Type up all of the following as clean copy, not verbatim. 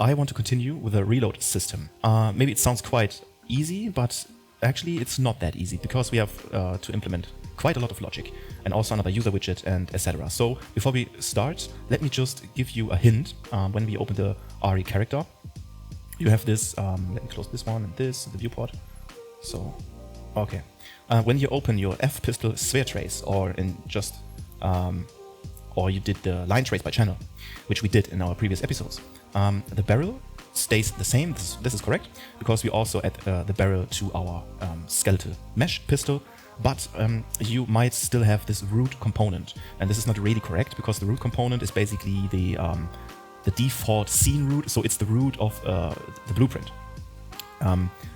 I want to continue with a reload system. Maybe it sounds quite easy, but actually it's not that easy because we have to implement quite a lot of logic and also another user widget and etc. So before we start, let me just give you a hint. When we open the RE character, you have this, let me close this one and this, the viewport. So, okay. When you open your F pistol sphere trace or in just, or you did the line trace by channel, which we did in our previous episodes, the barrel stays the same. This is correct because we also add the barrel to our skeletal mesh pistol, but you might still have this root component, and this is not really correct because the root component is basically the default scene root, so it's the root of the blueprint.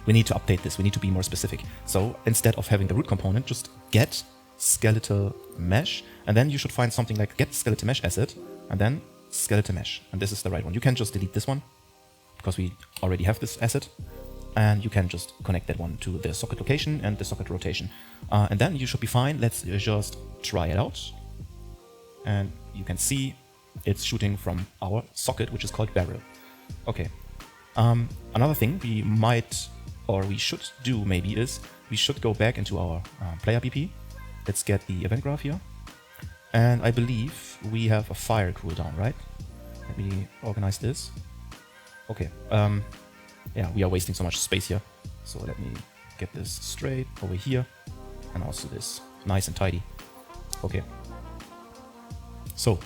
We need to update this. We need to be more specific. So instead of having the root component, just get skeletal mesh, and then you should find something like get skeletal mesh asset, and then skeletal mesh, and this is the right one. You can just delete this one because we already have this asset, and you can just connect that one to the socket location and the socket rotation, and then you should be fine. Let's just try it out, and you can see it's shooting from our socket, which is called barrel. Okay. Another thing we might, or we should do maybe, is we should go back into our player BP. Let's get the event graph here. And I believe we have a fire cooldown, right? Let me organize this. Okay. Yeah, we are wasting so much space here. So let me get this straight over here. And also this nice and tidy. Okay. So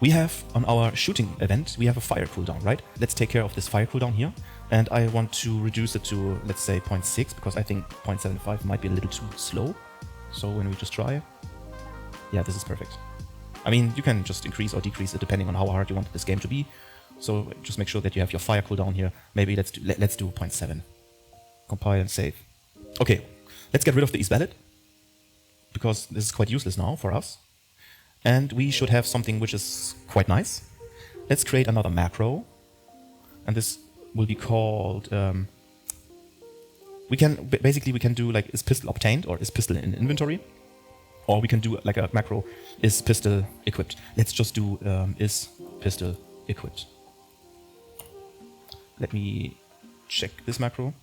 we have on our shooting event, we have a fire cooldown, right? Let's take care of this fire cooldown here. And I want to reduce it to, let's say, 0.6, because I think 0.75 might be a little too slow. So when we just try, yeah, this is perfect. I mean, you can just increase or decrease it depending on how hard you want this game to be. So just make sure that you have your fire cooldown here. Maybe let's do 0.7. Compile and save. Okay, let's get rid of the isValid, because this is quite useless now for us. And we should have something which is quite nice. Let's create another macro, and this will be called. We can do like is pistol obtained or is pistol in inventory, or we can do like a macro is pistol equipped. Let's just do is pistol equipped. Let me check this macro.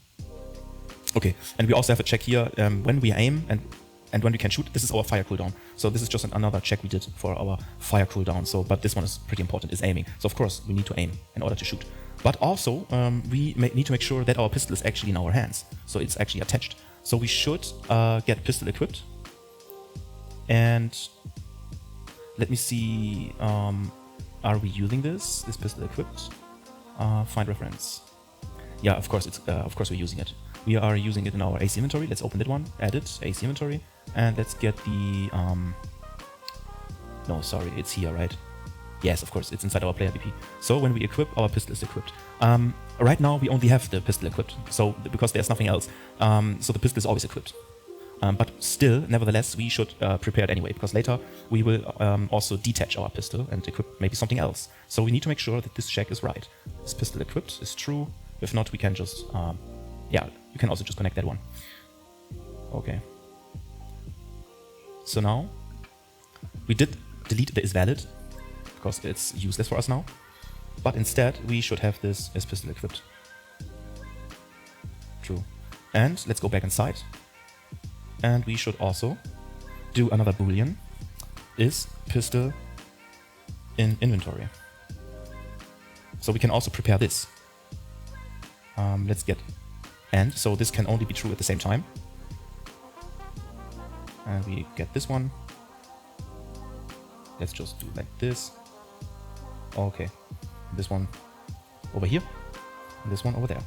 Okay, and we also have a check here when we aim and when we can shoot. This is our fire cooldown. So this is just another check we did for our fire cooldown. So, but this one is pretty important, is aiming. So of course we need to aim in order to shoot. But also we need to make sure that our pistol is actually in our hands. So it's actually attached. So we should get pistol equipped. And let me see, are we using this? Is pistol equipped? Find reference. Yeah, of course we're using it. We are using it in our AC inventory. Let's open that one, edit, AC inventory, and let's get the, no, sorry, it's here, right? Yes, of course, it's inside our player BP. So when we equip, our pistol is equipped. Right now, we only have the pistol equipped, so because there's nothing else. So the pistol is always equipped. But still, nevertheless, we should prepare it anyway, because later we will also detach our pistol and equip maybe something else. So we need to make sure that this check is right. Is pistol equipped is true. If not, we can just, yeah, you can also just connect that one. Okay. So now, we did delete the isValid, because it's useless for us now. But instead, we should have this as pistol equipped. True. And let's go back inside. And we should also do another boolean, is pistol in inventory. So we can also prepare this. Let's get and, so this can only be true at the same time. And we get this one. Let's just do like this. Okay, this one over here, and this one over there.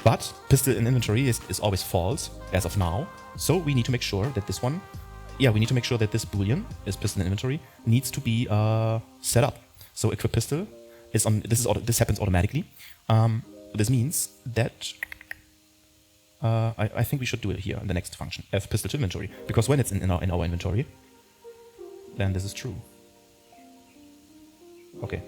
But pistol in inventory is always false as of now. So we need to make sure that this one, yeah, we need to make sure that this boolean is pistol in inventory needs to be set up. So equip pistol is on. This happens automatically. This means that I think we should do it here in the next function, f pistol to inventory, because when it's in our inventory, then this is true. Okay.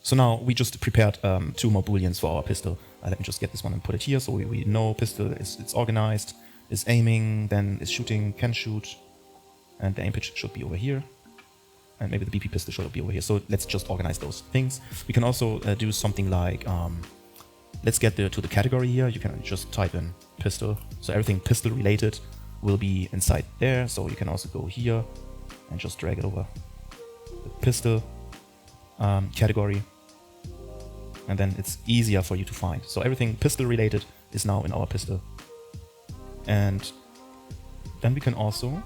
So now we just prepared 2 more booleans for our pistol. Let me just get this one and put it here, so we know pistol it's organized, is aiming, then is shooting, can shoot, and the aim pitch should be over here. and maybe the BP pistol should be over here. So let's just organize those things. We can also do something like, let's get to the category here. You can just type in pistol. So everything pistol related will be inside there. So you can also go here and just drag it over the pistol category. And then it's easier for you to find. So everything pistol related is now in our pistol. And then we can also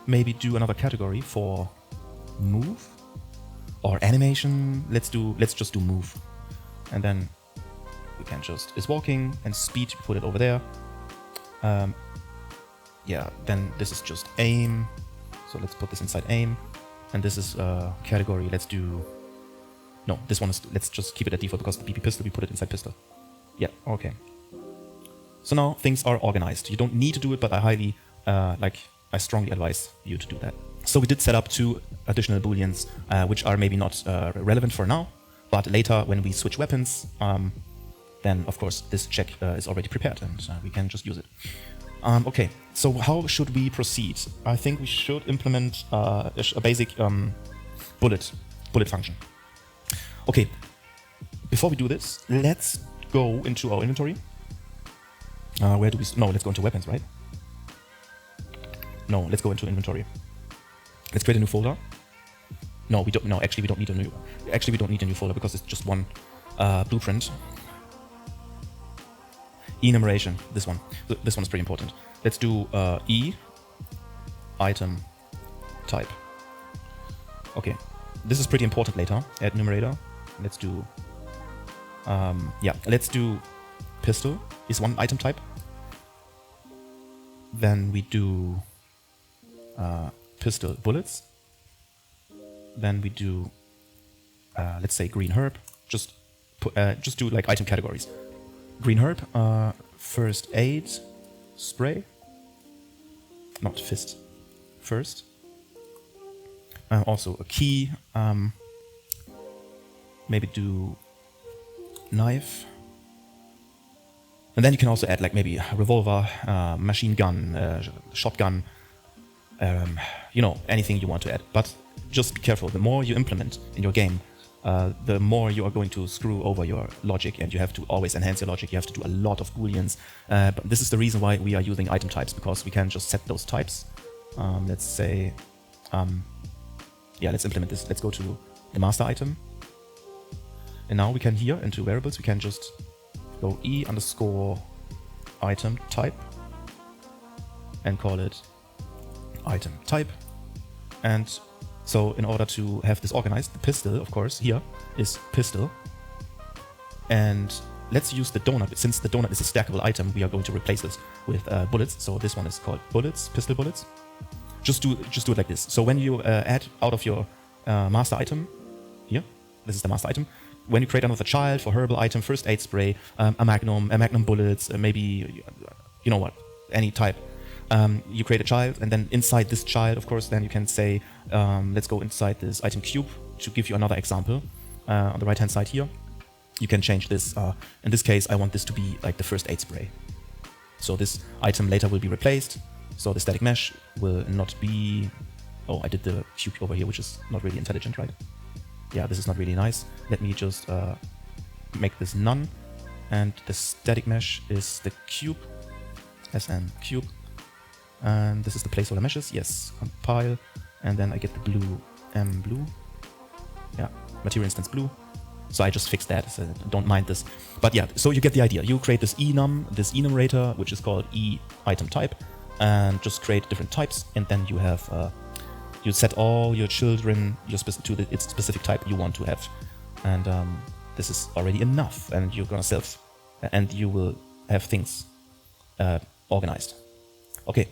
maybe do another category for move or animation. Let's just do move. And then we can just, is walking, and speed, put it over there. Yeah, then this is just aim. So let's put this inside aim. And this is category, let's do, no, this one is, let's just keep it at default because the BP pistol, we put it inside pistol. Yeah, okay. So now things are organized. You don't need to do it, but I strongly advise you to do that. So we did set up 2 additional booleans, which are maybe not relevant for now, but later when we switch weapons, then of course this check is already prepared and we can just use it. Okay, so how should we proceed? I think we should implement a basic bullet function. Okay, before we do this, let's go into our inventory. Where do we? No, let's go into weapons, right? No, let's go into inventory. Let's create a new folder. No, we don't. No, actually, we don't need a new. Actually, we don't need a new folder because it's just one blueprint. Enumeration. This one. This one is pretty important. Let's do E item type. Okay, this is pretty important later. Add numerator. Let's do. Yeah, let's do pistol is one item type. Then we do pistol bullets. Then we do let's say green herb. Just do like item categories. Green herb, first aid spray, not fist, first. Also a key. Maybe do knife. And then you can also add like maybe a revolver, machine gun, shotgun, you know, anything you want to add. But just be careful. The more you implement in your game, the more you are going to screw over your logic, and you have to always enhance your logic. You have to do a lot of booleans. But this is the reason why we are using item types, because we can just set those types. Let's say, yeah, let's implement this. Let's go to the master item. And now we can here into variables, we can just go E underscore item type and call it item type. And so in order to have this organized, the pistol, of course, here is pistol. And let's use the donut. Since the donut is a stackable item, we are going to replace this with bullets. So this one is called bullets, pistol bullets. Just do it like this. So when you add out of your master item, here, this is the master item. When you create another child for herbal item, first aid spray, a magnum bullets, maybe, you know what, any type. You create a child, and then inside this child, of course, then you can say, let's go inside this item cube to give you another example. On the right hand side here, you can change this. In this case, I want this to be like the first aid spray. So this item later will be replaced. So the static mesh will not be... Oh, I did the cube over here, which is not really intelligent, right? Yeah, this is not really nice. Let me just make this none. And the static mesh is the cube, SN cube. And this is the placeholder meshes, yes, compile. And then I get the blue, M blue. Yeah, material instance blue. So I just fixed that, so don't mind this. But yeah, so you get the idea. You create this enum, this enumerator, which is called E item type, and just create different types. And then you have... you set all your children to its specific type you want to have, and this is already enough. And you're gonna and you will have things organized. Okay,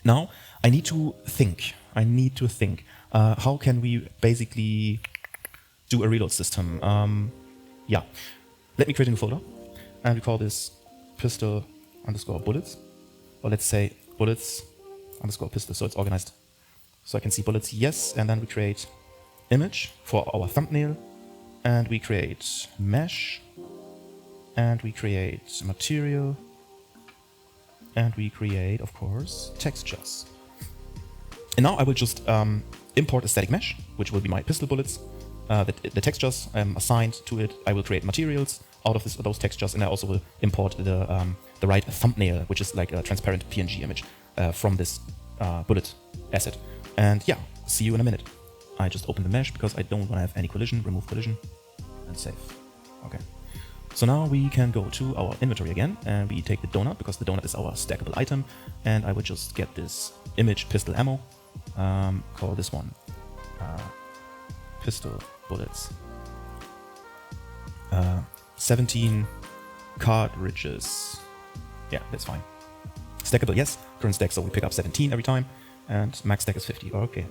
now I need to think. How can we basically do a reload system? Yeah, let me create a new folder, and we call this pistol underscore bullets, or let's say bullets underscore pistol, so it's organized. So I can see bullets, yes, and then we create image for our thumbnail, and we create mesh, and we create material, and we create, of course, textures. And now I will just import a static mesh, which will be my pistol bullets. The textures assigned to it. I will create materials out of those textures, and I also will import the right thumbnail, which is like a transparent PNG image from this bullet asset. And yeah, see you in a minute. I just open the mesh because I don't want to have any collision. Remove collision and save. Okay. So now we can go to our inventory again, and we take the donut because the donut is our stackable item. And I would just get this image pistol ammo. Call this one pistol bullets. 17 cartridges. Yeah, that's fine. Stackable, yes. Current stack, so we pick up 17 every time, and max stack is 50. Okay.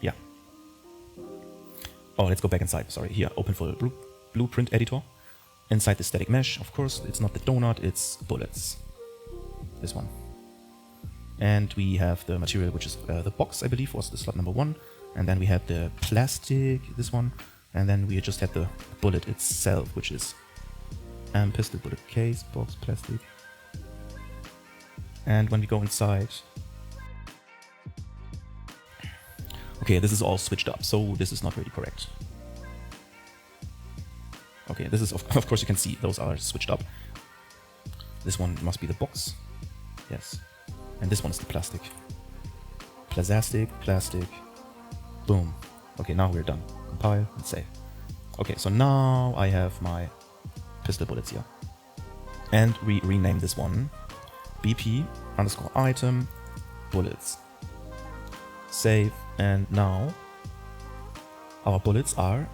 Yeah. Oh, let's go back inside. Sorry. Here, open for blueprint editor. Inside the static mesh, of course, it's not the donut, it's bullets. This one. And we have the material, which is the box, I believe, was the slot number 1. And then we have the plastic, this one. And then we just have the bullet itself, which is pistol bullet case, box, plastic. And when we go inside... Okay, this is all switched up, so this is not really correct. Okay, this is, of course you can see, those are switched up. This one must be the box. Yes. And this one is the plastic. Plastic. Boom. Okay, now we're done. Compile and save. Okay, so now I have my pistol bullets here. And we rename this one BP underscore item bullets. Save, and now our bullets are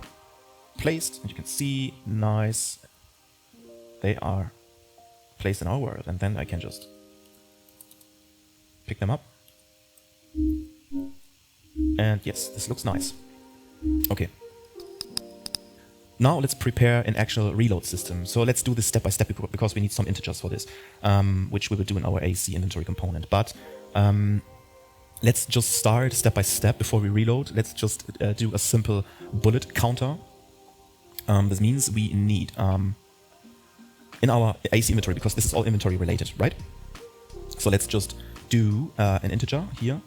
placed, and you can see, nice, they are placed in our world, and then I can just pick them up. And yes, this looks nice. Okay. Now let's prepare an actual reload system. So let's do this step by step because we need some integers for this, which we will do in our AC inventory component. But let's just start step by step before we reload. Let's just do a simple bullet counter. This means we need in our AC inventory, because this is all inventory related, right? So let's just do an integer here.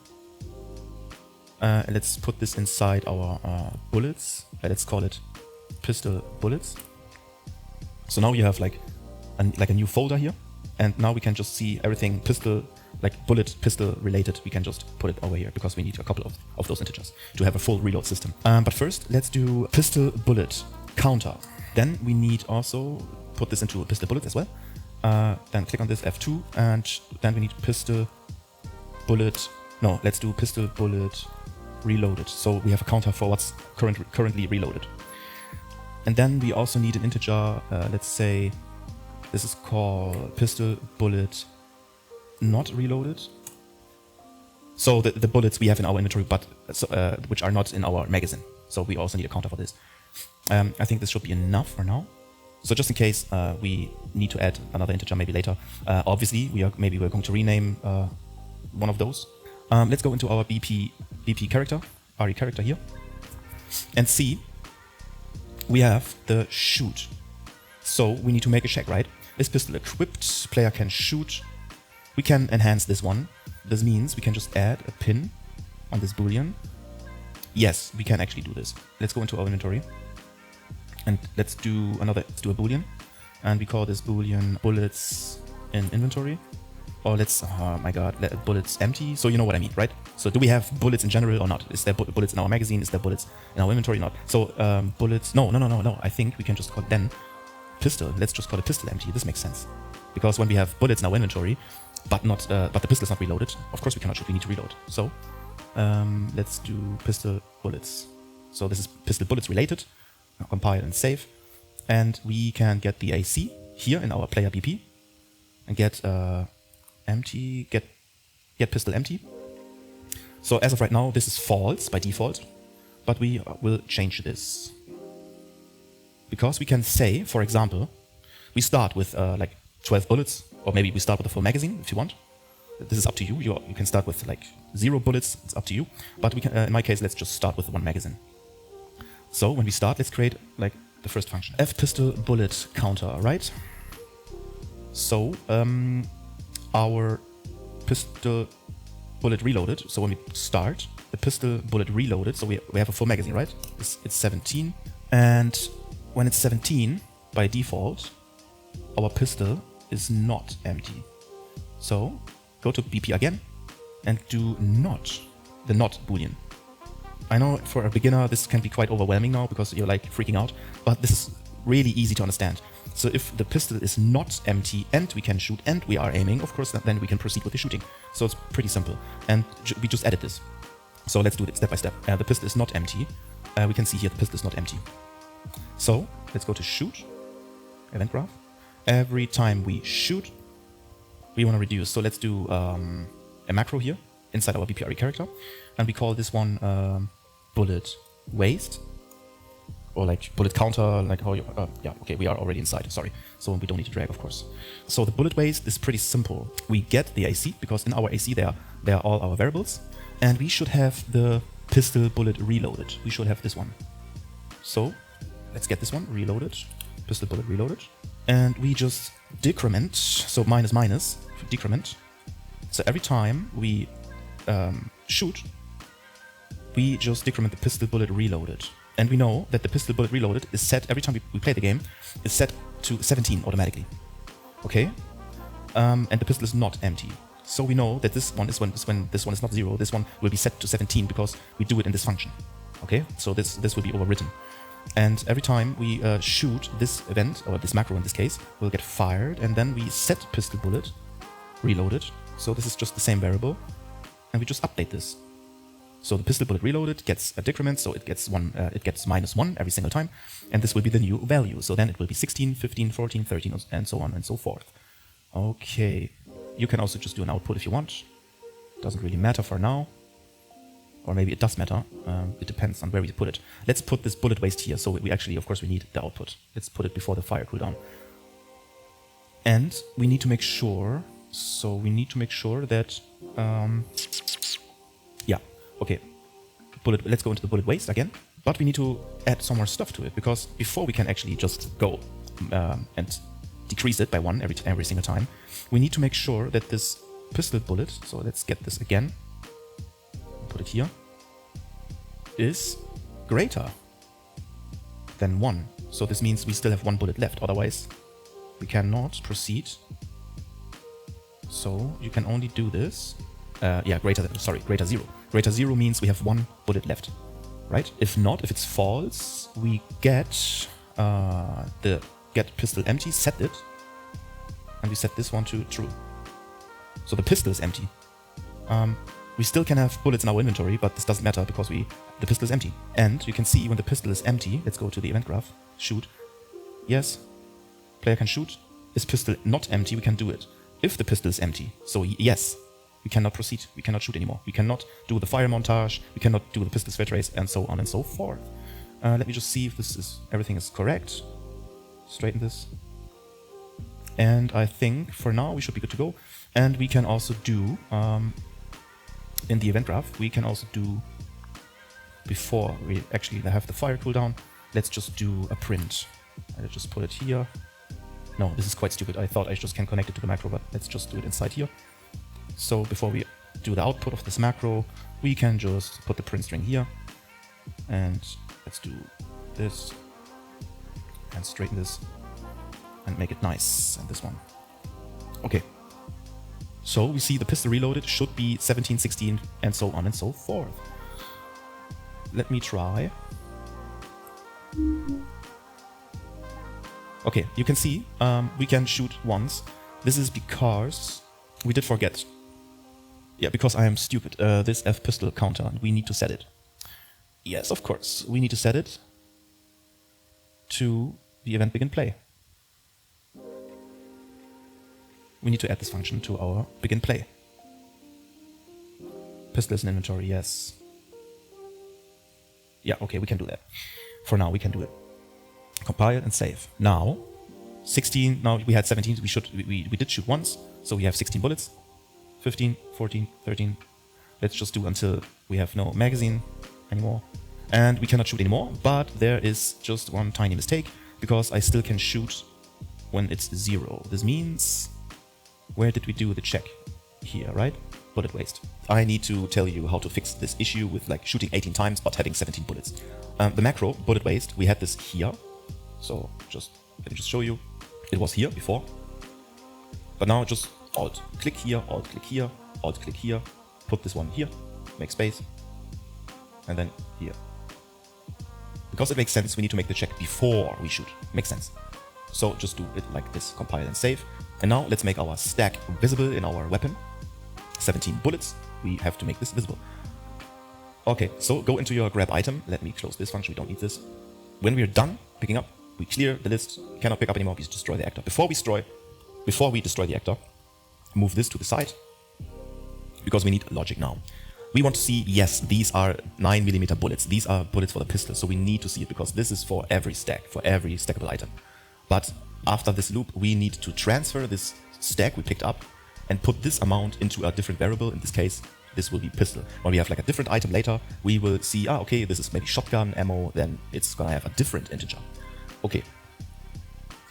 Let's put this inside our bullets. Let's call it pistol bullets. So now you have like a new folder here, and now we can just see everything pistol, like bullet pistol related. We can just put it over here because we need a couple of those integers to have a full reload system. But first, let's do pistol bullet counter. Then we need also put this into a pistol bullet as well. Then click on this F2, and then we need pistol bullet. No, let's do pistol bullet reloaded. So we have a counter for what's currently reloaded. And then we also need an integer. Let's say this is called pistol bullet not reloaded. So the bullets we have in our inventory, but which are not in our magazine. So we also need a counter for this. I think this should be enough for now. So just in case we need to add another integer maybe later. Obviously, we're going to rename one of those. Let's go into our BP character, RE character here, and see we have the shoot. So we need to make a check, right? Is pistol equipped? Player can shoot. We can enhance this one. This means we can just add a pin on this boolean. Yes, we can actually do this. Let's go into our inventory and let's do a boolean, and we call this boolean bullets in inventory. Or let's, oh my god, let bullets empty. So you know what I mean, right? So do we have bullets in general or not? Is there bullets in our magazine? Is there bullets in our inventory or not? So bullets, no. I think we can just call then pistol. Let's just call it pistol empty. This makes sense. Because when we have bullets in our inventory, but the pistol is not reloaded, of course we cannot shoot, we need to reload. So let's do pistol bullets. So this is pistol bullets related. Now compile and save. And we can get the AC here in our player BP and get empty, get pistol empty. So as of right now, this is false by default, but we will change this. Because we can say, for example, we start with like 12 bullets, or maybe we start with a full magazine if you want. This is up to you. You can start with like 0 bullets, it's up to you. But we can, in my case, let's just start with 1 magazine. So when we start, let's create like the first function. F pistol bullet counter, right? So our pistol bullet reloaded. So when we start, the pistol bullet reloaded, so we have a full magazine, right? It's 17, and when it's 17, by default, our pistol is not empty. So go to BP again and do not, the not boolean. I know for a beginner this can be quite overwhelming now because you're like freaking out, but this is really easy to understand. So if the pistol is not empty and we can shoot and we are aiming, of course, then we can proceed with the shooting. So it's pretty simple. And we just added this. So let's do it step by step. The pistol is not empty. We can see here the pistol is not empty. So let's go to shoot, event graph. Every time we shoot, we want to reduce. So let's do a macro here inside our BPRE character. And we call this one bullet waste. Or like bullet counter, like how you, yeah, okay, we are already inside, sorry. So we don't need to drag, of course. So the bullet waste is pretty simple. We get the AC, because in our AC there are all our variables. And we should have the pistol bullet reloaded. We should have this one. So let's get this one reloaded, pistol bullet reloaded. And we just decrement, so minus minus, decrement. So every time we shoot, we just decrement the pistol bullet reloaded. And we know that the pistol bullet reloaded is set, every time we play the game, is set to 17 automatically. Okay? And the pistol is not empty. So we know that this one is when this one is not 0, this one will be set to 17 because we do it in this function. Okay? So this will be overwritten. And every time we shoot this event, or this macro in this case, will get fired, and then we set pistol bullet reloaded. So this is just the same variable. And we just update this. So the pistol bullet reloaded gets a decrement, so it gets minus 1 every single time, and this will be the new value. So then it will be 16, 15, 14, 13, and so on and so forth. Okay, you can also just do an output if you want. Doesn't really matter for now, or maybe it does matter. It depends on where we put it. Let's put this bullet waste here. So we actually, of course, we need the output. Let's put it before the fire cooldown. And we need to make sure. So we need to make sure that. Yeah. Okay, let's go into the bullet waste again, but we need to add some more stuff to it, because before we can actually just go and decrease it by 1 every single time, we need to make sure that this pistol bullet, so let's get this again, put it here, is greater than 1. So this means we still have 1 bullet left, otherwise we cannot proceed. So you can only do this. Yeah, greater 0. Greater 0 means we have 1 bullet left, right? If not, if it's false, we get the get pistol empty, set it, and we set this one to true. So the pistol is empty. We still can have bullets in our inventory, but this doesn't matter because the pistol is empty. And you can see when the pistol is empty, let's go to the event graph, shoot. Yes, player can shoot. Is pistol not empty, we can do it. If the pistol is empty, so yes, we cannot proceed, we cannot shoot anymore. We cannot do the fire montage, we cannot do the pistol sweat race, and so on and so forth. Let me just see if everything is correct. Straighten this. And I think for now we should be good to go. And we can also do, in the event graph, we can also do, before we actually have the fire cooldown, let's just do a print. I'll just put it here. No, this is quite stupid. I thought I just can connect it to the macro, but let's just do it inside here. So before we do the output of this macro, we can just put the print string here. And let's do this. And straighten this. And make it nice. And this one. Okay. So we see the pistol reloaded should be 17, 16, and so on and so forth. Let me try. Okay, you can see we can shoot once. This is because we did forget. Yeah, because I am stupid. This F pistol counter, we need to set it. Yes, of course. We need to set it to the event begin play. We need to add this function to our begin play. Pistol is in inventory, yes. Yeah, okay, we can do that. For now, we can do it. Compile and save. Now, 16, now we had 17, we did shoot once, so we have 16 bullets. 15, 14, 13. Let's just do until we have no magazine anymore. And we cannot shoot anymore, but there is just one tiny mistake, because I still can shoot when it's 0. This means, where did we do the check? Here, right? bullet waste. I need to tell you how to fix this issue with like shooting 18 times but having 17 bullets. The macro bullet waste, we had this here. So let me just show you. It was here before. But now just alt click here, alt click here, alt click here, put this one here, make space, and then here. Because it makes sense, we need to make the check before we shoot. Makes sense. So just do it like this, compile and save. And now let's make our stack visible in our weapon. 17 bullets, we have to make this visible. Okay, so go into your grab item. Let me close this function, we don't need this. When we're done picking up, we clear the list, cannot pick up anymore, we destroy the actor. Before we destroy the actor, move this to the side, because we need logic now. We want to see, yes, these are 9mm bullets. These are bullets for the pistol, so we need to see it because this is for every stack, for every stackable item. But after this loop, we need to transfer this stack we picked up and put this amount into a different variable. In this case, this will be pistol. When we have like a different item later, we will see, okay, this is maybe shotgun ammo, then it's gonna have a different integer. Okay,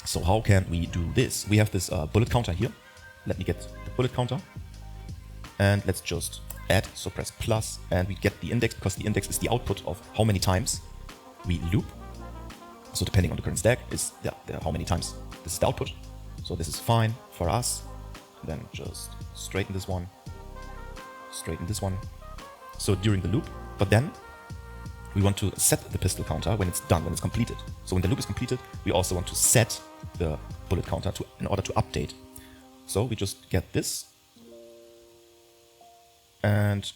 so how can we do this? We have this bullet counter here. Let me get the bullet counter. And let's just add, so press plus, and we get the index, because the index is the output of how many times we loop. So depending on the current stack is how many times this is the output. So this is fine for us. Then just straighten this one, straighten this one. So during the loop, but then we want to set the pistol counter when it's done, when it's completed. So when the loop is completed, we also want to set the bullet counter in order to update. So we just get this. And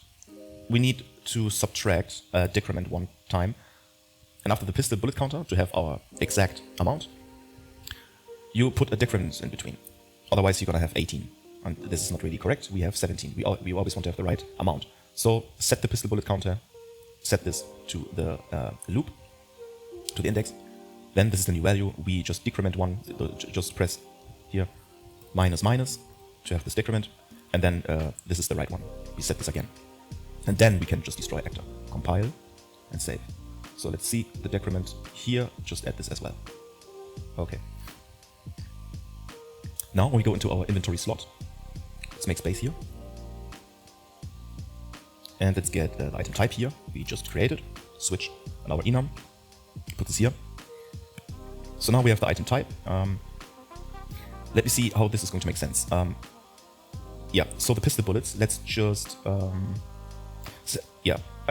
we need to subtract decrement one time. And after the pistol bullet counter, to have our exact amount, you put a decrement in between. Otherwise, you're going to have 18. And this is not really correct. We have 17. We always want to have the right amount. So set the pistol bullet counter, set this to the loop, to the index. Then this is the new value. We just decrement one, just press here, minus, minus, to have this decrement. And then this is the right one. We set this again. And then we can just destroy actor. Compile and save. So let's see the decrement here. Just add this as well. Okay. Now we go into our inventory slot. Let's make space here. And let's get the item type here. We just created. Switch on our enum. Put this here. So now we have the item type. Let me see how this is going to make sense. Yeah, so the pistol bullets, let's just,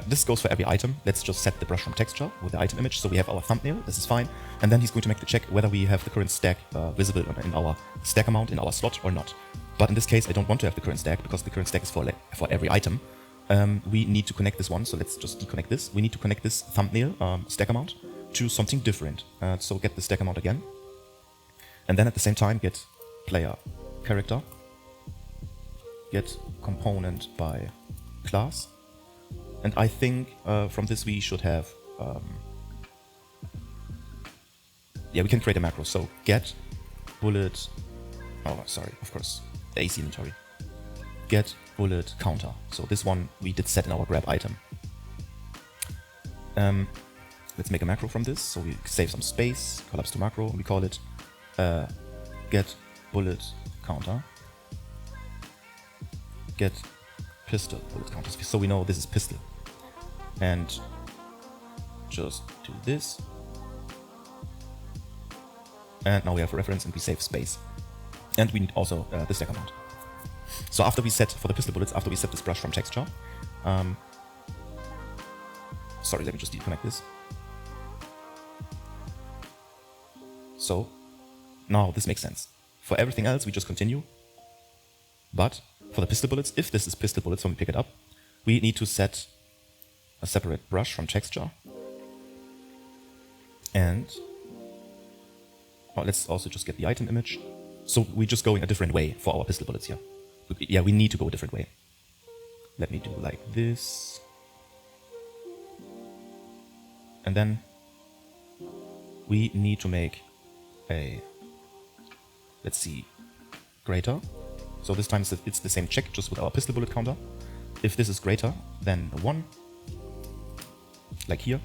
this goes for every item. Let's just set the brush from texture with the item image. So we have our thumbnail, this is fine. And then he's going to make the check whether we have the current stack visible in our stack amount in our slot or not. But in this case, I don't want to have the current stack because the current stack is for every item. We need to connect this one, so let's just deconnect this. We need to connect this thumbnail stack amount to something different. So get the stack amount again. And then at the same time, get player character. Get component by class. And I think from this we should have, we can create a macro. So get bullet, of course, AC inventory. Get bullet counter. So this one we did set in our grab item. Let's make a macro from this. So we save some space, collapse to macro, and we call it get bullet counter. Get pistol bullet counters, so we know this is pistol. And just do this. And now we have a reference and we save space. And we need also the stack amount. So after we set, for the pistol bullets, after we set this brush from texture, sorry, let me just deconnect this. So now this makes sense. For everything else, we just continue. But for the pistol bullets, if this is pistol bullets when we pick it up, we need to set a separate brush from texture. And let's also just get the item image. So we're just going a different way for our pistol bullets here. Yeah, we need to go a different way. Let me do like this. And then we need to make a, let's see, greater. So this time it's the same check, just with our pistol bullet counter. If this is greater than 1, like here.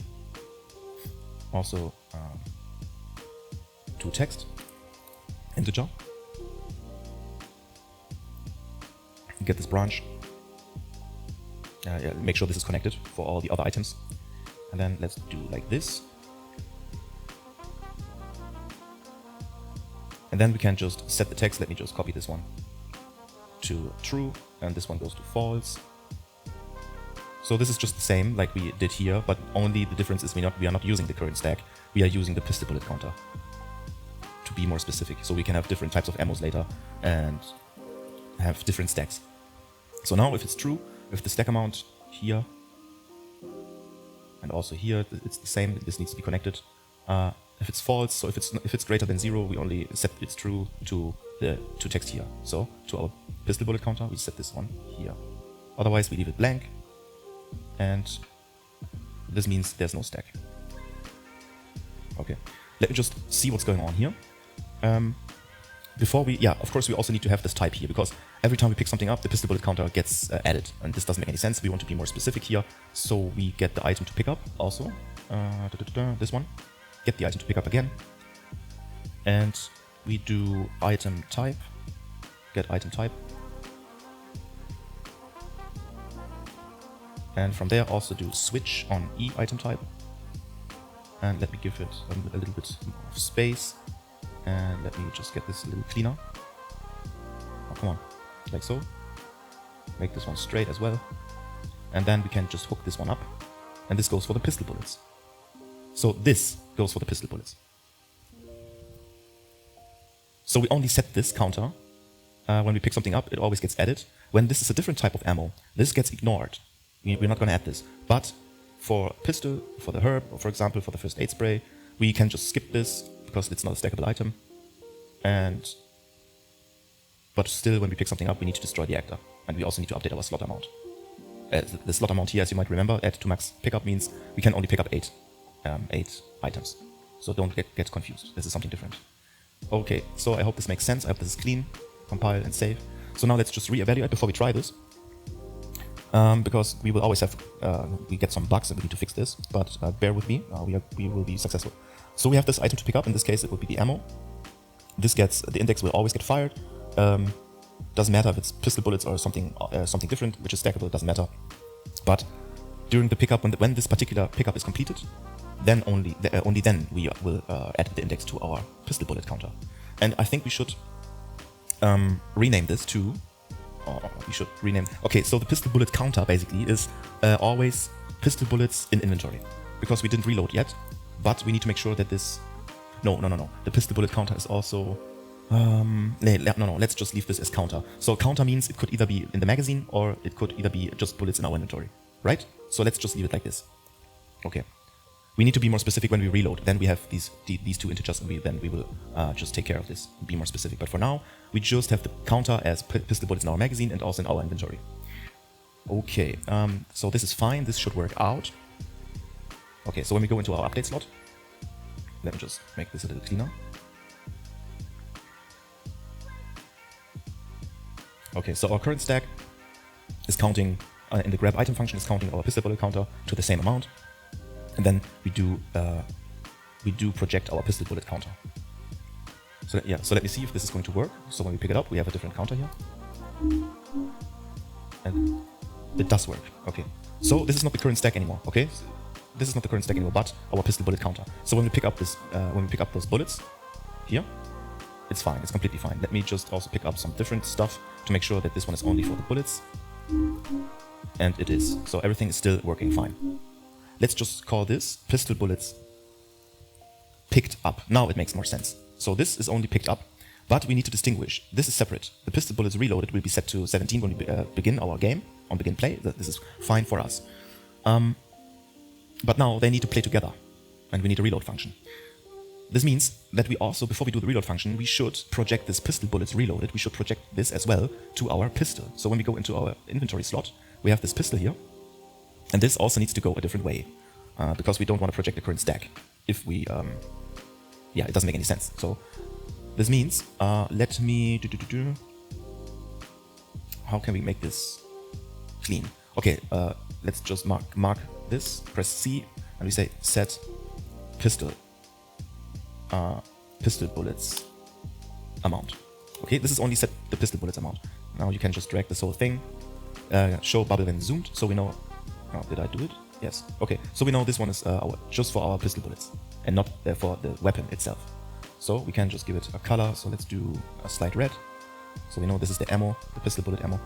Also to text, integer. Get this branch, Yeah, make sure this is connected for all the other items. And then let's do like this. And then we can just set the text. Let me just copy this one to true, and this one goes to false. So this is just the same like we did here, but only the difference is we are not using the current stack. We are using the pistol bullet counter to be more specific. So we can have different types of ammos later and have different stacks. So now if it's true, if the stack amount here and also here, it's the same. This needs to be connected. If it's false, so if it's greater than 0, we only set it's true to the text here. So to our pistol bullet counter, we set this one here. Otherwise, we leave it blank, and this means there's no stack. Okay, let me just see what's going on here. Before we, of course, we also need to have this type here, because every time we pick something up, the pistol bullet counter gets added, and this doesn't make any sense. We want to be more specific here, so we get the item to pick up also. This one. Get the item to pick up again, and we do item type, get item type, and from there also do switch on E item type, and let me give it a little bit of space, and let me just get this a little cleaner. Oh, come on, like so. Make this one straight as well, and then we can just hook this one up, and this goes for the pistol bullets. So this goes for the pistol bullets. So we only set this counter. When we pick something up, it always gets added. When this is a different type of ammo, this gets ignored. We're not going to add this. But for pistol, for the herb, or for example for the first aid spray, we can just skip this because it's not a stackable item. But still, when we pick something up, we need to destroy the actor. And we also need to update our slot amount. The slot amount here, as you might remember, add to max pickup means we can only pick up 8 items. So don't get confused. This is something different. Okay, so I hope this makes sense. I hope this is clean. Compile and save. So now let's just reevaluate before we try this. Because we will always have, we get some bugs and we need to fix this, but bear with me, we will be successful. So we have this item to pick up. In this case, it would be the ammo. The index will always get fired. Doesn't matter if it's pistol bullets or something different, which is stackable, doesn't matter. But during the pickup, when this particular pickup is completed, then only then we will add the index to our pistol bullet counter. And I think we should rename this to, okay, so the pistol bullet counter basically is always pistol bullets in inventory, because we didn't reload yet, but we need to make sure that this, no, the pistol bullet counter is also, let's just leave this as counter. So counter means it could either be in the magazine or it could either be just bullets in our inventory, right? So let's just leave it like this. Okay. We need to be more specific when we reload. Then we have these two integers, and we will just take care of this and be more specific. But for now, we just have the counter as pistol bullets in our magazine and also in our inventory. Okay, so this is fine. This should work out. Okay, so when we go into our update slot, let me just make this a little cleaner. Okay, so our current stack is counting, in the grab item function is counting our pistol bullet counter to the same amount. And then we do project our pistol bullet counter. So so let me see if this is going to work. So when we pick it up, we have a different counter here, and it does work. Okay, so this is not the current stack anymore. Okay, this is not the current stack anymore, but our pistol bullet counter. So when we pick up those bullets here, it's fine. It's completely fine. Let me just also pick up some different stuff to make sure that this one is only for the bullets, and it is. So everything is still working fine. Let's just call this pistol bullets picked up. Now it makes more sense. So this is only picked up, but we need to distinguish. This is separate. The pistol bullets reloaded will be set to 17 when we begin our game, on begin play. This is fine for us. But now they need to play together, and we need a reload function. This means that we also, before we do the reload function, we should project this pistol bullets reloaded. We should project this as well to our pistol. So when we go into our inventory slot, we have this pistol here. And this also needs to go a different way, because we don't want to project the current stack. If we, it doesn't make any sense. So this means, let me how can we make this clean? Okay, let's just mark this, press C, and we say set pistol bullets amount. Okay, this is only set the pistol bullets amount. Now you can just drag this whole thing show bubble when zoomed, so we know. Oh, did I do it? Yes. Okay. So we know this one is just for our pistol bullets and not for the weapon itself. So we can just give it a color. So let's do a slight red. So we know this is the ammo, the pistol bullet ammo.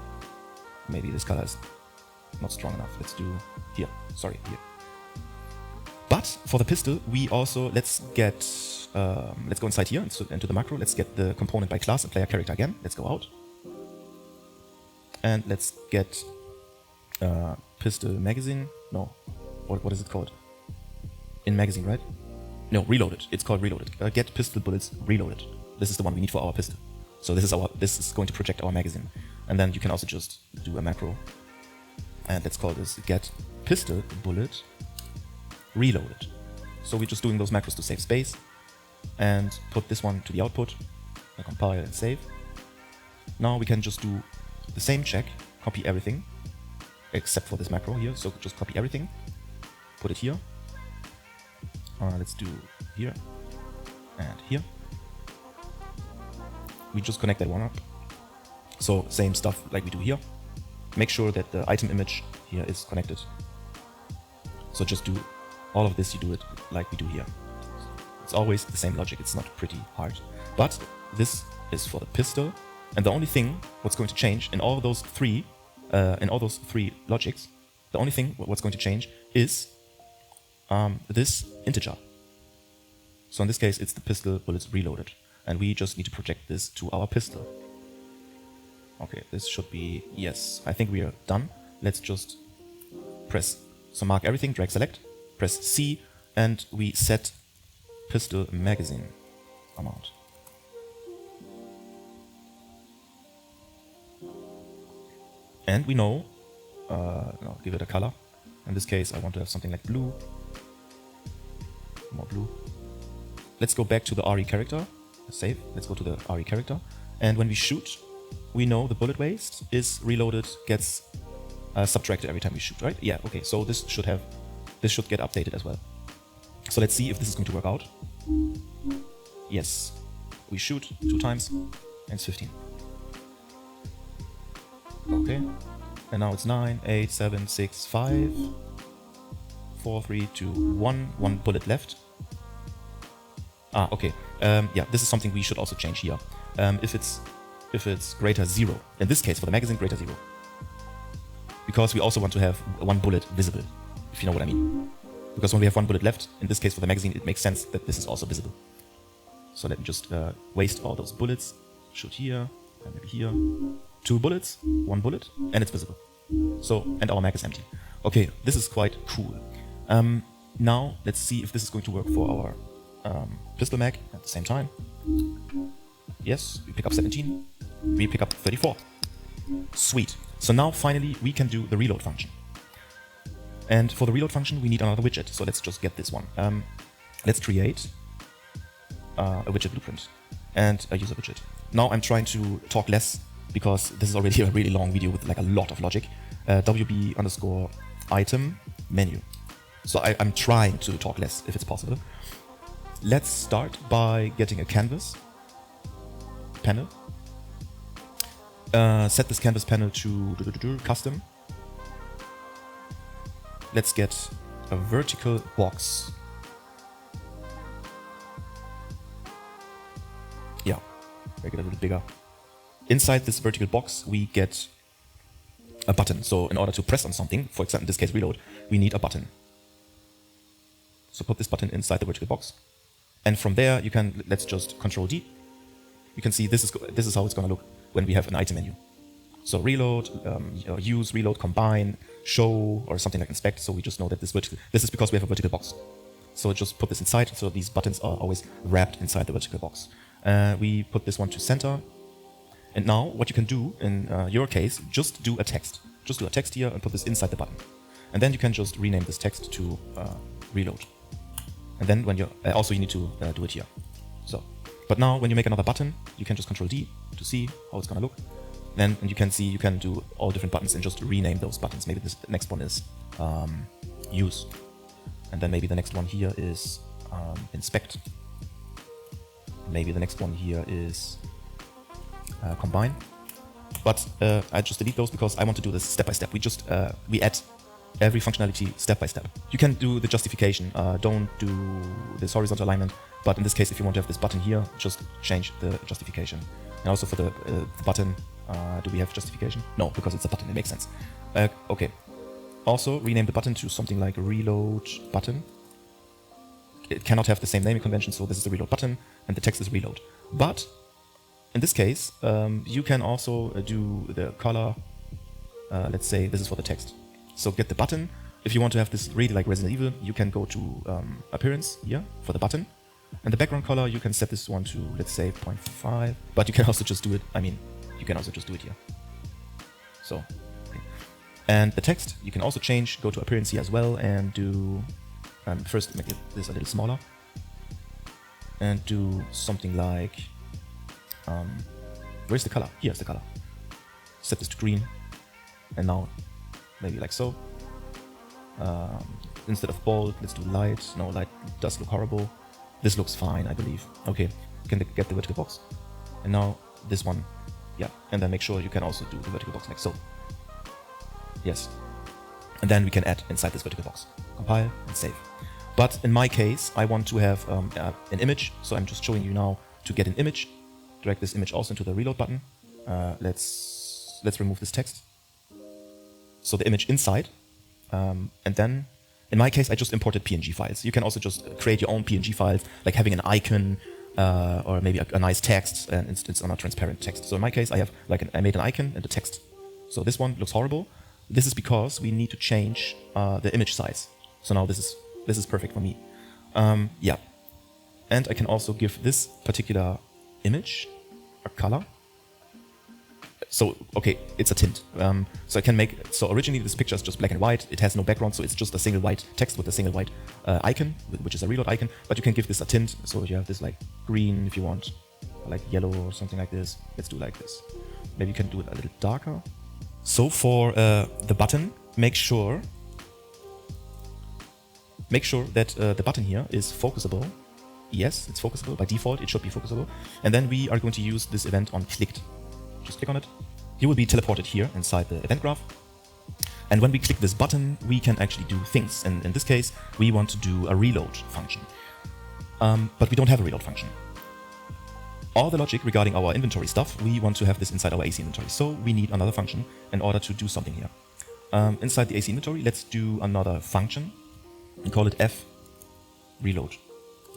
Maybe this color is not strong enough. Let's do here. Sorry, here. But for the pistol, we also let's go inside here into the macro. Let's get the component by class and player character again. Let's go out. And let's get pistol magazine. No, what is it called? In magazine, right? No, reloaded. It's called reloaded. Get pistol bullets reloaded. This is the one we need for our pistol. So this is going to project our magazine. And then you can also just do a macro. And let's call this get pistol bullet reloaded. So we're just doing those macros to save space. And put this one to the output. And compile and save. Now we can just do the same check. Copy everything. Except for this macro here. So just copy everything. Put it here. Let's do here. And here. We just connect that one up. So same stuff like we do here. Make sure that the item image here is connected. So just do all of this, you do it like we do here. It's always the same logic, it's not pretty hard. But this is for the pistol. And the only thing what's going to change in all those three logics, the only thing what's going to change is this integer. So in this case, it's the pistol bullets reloaded. And we just need to project this to our pistol. Okay, this should be, yes, I think we are done. Let's just mark everything, drag select, press C, and we set pistol magazine amount. And we know, no, give it a color. In this case, I want to have something like blue. More blue. Let's go back to the RE character. Save. Let's go to the RE character. And when we shoot, we know the bullet waste is reloaded, gets subtracted every time we shoot, right? Yeah, okay, so this should get updated as well. So let's see if this is going to work out. Yes. We shoot 2 times and it's 15. Okay. And now it's 9, 8, 7, 6, 5, 4, 3, 2, 1. 1 bullet left. Ah, okay. Yeah, this is something we should also change here. If it's greater 0, in this case for the magazine greater 0. Because we also want to have 1 bullet visible, if you know what I mean. Because when we have 1 bullet left, in this case for the magazine, it makes sense that this is also visible. So let me just waste all those bullets. Shoot here, and maybe here. 2 bullets, 1 bullet, and it's visible. So, and our mag is empty. Okay, this is quite cool. Now, let's see if this is going to work for our pistol mag at the same time. Yes, we pick up 17. We pick up 34. Sweet. So now, finally, we can do the reload function. And for the reload function, we need another widget. So let's just get this one. Let's create a widget blueprint and a user widget. Now I'm trying to talk less because this is already a really long video with like a lot of logic. WB_item menu. So I'm trying to talk less if it's possible. Let's start by getting a canvas panel. Set this canvas panel to custom. Let's get a vertical box. Yeah, make it a little bigger. Inside this vertical box, we get a button. So in order to press on something, for example, in this case reload, we need a button. So put this button inside the vertical box. And from there, you can, let's just Control D. You can see this is how it's going to look when we have an item menu. So reload, use, reload, combine, show, or something like inspect. So we just know that this is because we have a vertical box. So just put this inside. So these buttons are always wrapped inside the vertical box. We put this one to center. And now what you can do in your case, just do a text. Just do a text here and put this inside the button. And then you can just rename this text to reload. And then when you also you need to do it here. So, but now when you make another button, you can just Control D to see how it's gonna look. Then and you can see you can do all different buttons and just rename those buttons. Maybe this next one is use, and then maybe the next one here is inspect. Maybe the next one here is combine. But I just delete those because I want to do this step by step. We add every functionality step by step. You can do the justification. Don't do this horizontal alignment. But in this case, if you want to have this button here, just change the justification. And also for the button, do we have justification? No, because it's a button. It makes sense. Okay. Also, rename the button to something like reload button. It cannot have the same naming convention, so this is the reload button, and the text is reload. But in this case, you can also do the color. Let's say this is for the text. So get the button. If you want to have this really like Resident Evil, you can go to appearance here for the button. And the background color, you can set this one to, let's say, 0.5. But you can also just do it, you can also just do it here. So, okay. And the text, you can also change, go to appearance here as well, and do, first make this a little smaller. And do something like, where's the color? Here's the color. Set this to green. And now, maybe like so. Instead of bold, let's do light. No, light does look horrible. This looks fine, I believe. Okay, can get the vertical box. And now this one, yeah. And then make sure you can also do the vertical box like so. Yes. And then we can add inside this vertical box. Compile and save. But in my case, I want to have an image. So I'm just showing you now to get an image. Drag this image also into the reload button. Let's remove this text. So the image inside. And then in my case, I just imported PNG files. You can also just create your own PNG files, like having an icon or maybe a nice text, and it's on a transparent text. So in my case, I have I made an icon and the text. So this one looks horrible. This is because we need to change the image size. So now this is perfect for me. Yeah, and I can also give this particular image a color. So, okay, it's a tint. So I can so originally this picture is just black and white. It has no background, so it's just a single white text with a single white icon, which is a reload icon. But you can give this a tint, so you have this like green if you want, or like yellow or something like this. Let's do like this. Maybe you can do it a little darker. So for the button, make sure that the button here is focusable. Yes, it's focusable. By default, it should be focusable. And then we are going to use this event on clicked. Just click on it. You will be teleported here inside the event graph. And when we click this button, we can actually do things. And in this case, we want to do a reload function. But we don't have a reload function. All the logic regarding our inventory stuff, we want to have this inside our AC inventory. So we need another function in order to do something here. Inside the AC inventory, let's do another function and call it F reload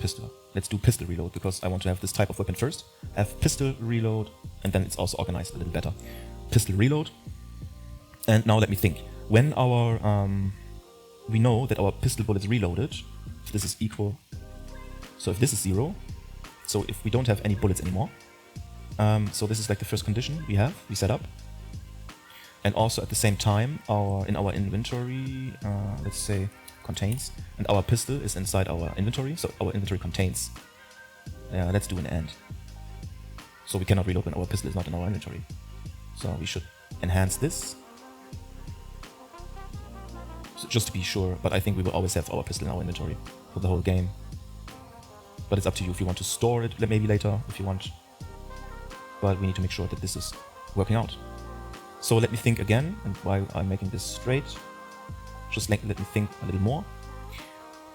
pistol. Let's do pistol reload because I want to have this type of weapon first. F pistol reload, and then it's also organized a little better. Pistol reload. And now let me think. When our we know that our pistol bullet is reloaded, if this is equal, so if this is 0, so if we don't have any bullets anymore, so this is like the first condition we set up. And also at the same time, in our inventory, let's say contains, and our pistol is inside our inventory, so our inventory contains. Let's do an AND. So we cannot reload when our pistol is not in our inventory. So we should enhance this. So just to be sure, but I think we will always have our pistol in our inventory for the whole game. But it's up to you if you want to store it maybe later, if you want. But we need to make sure that this is working out. So let me think again, and while I'm making this straight, just let me think a little more.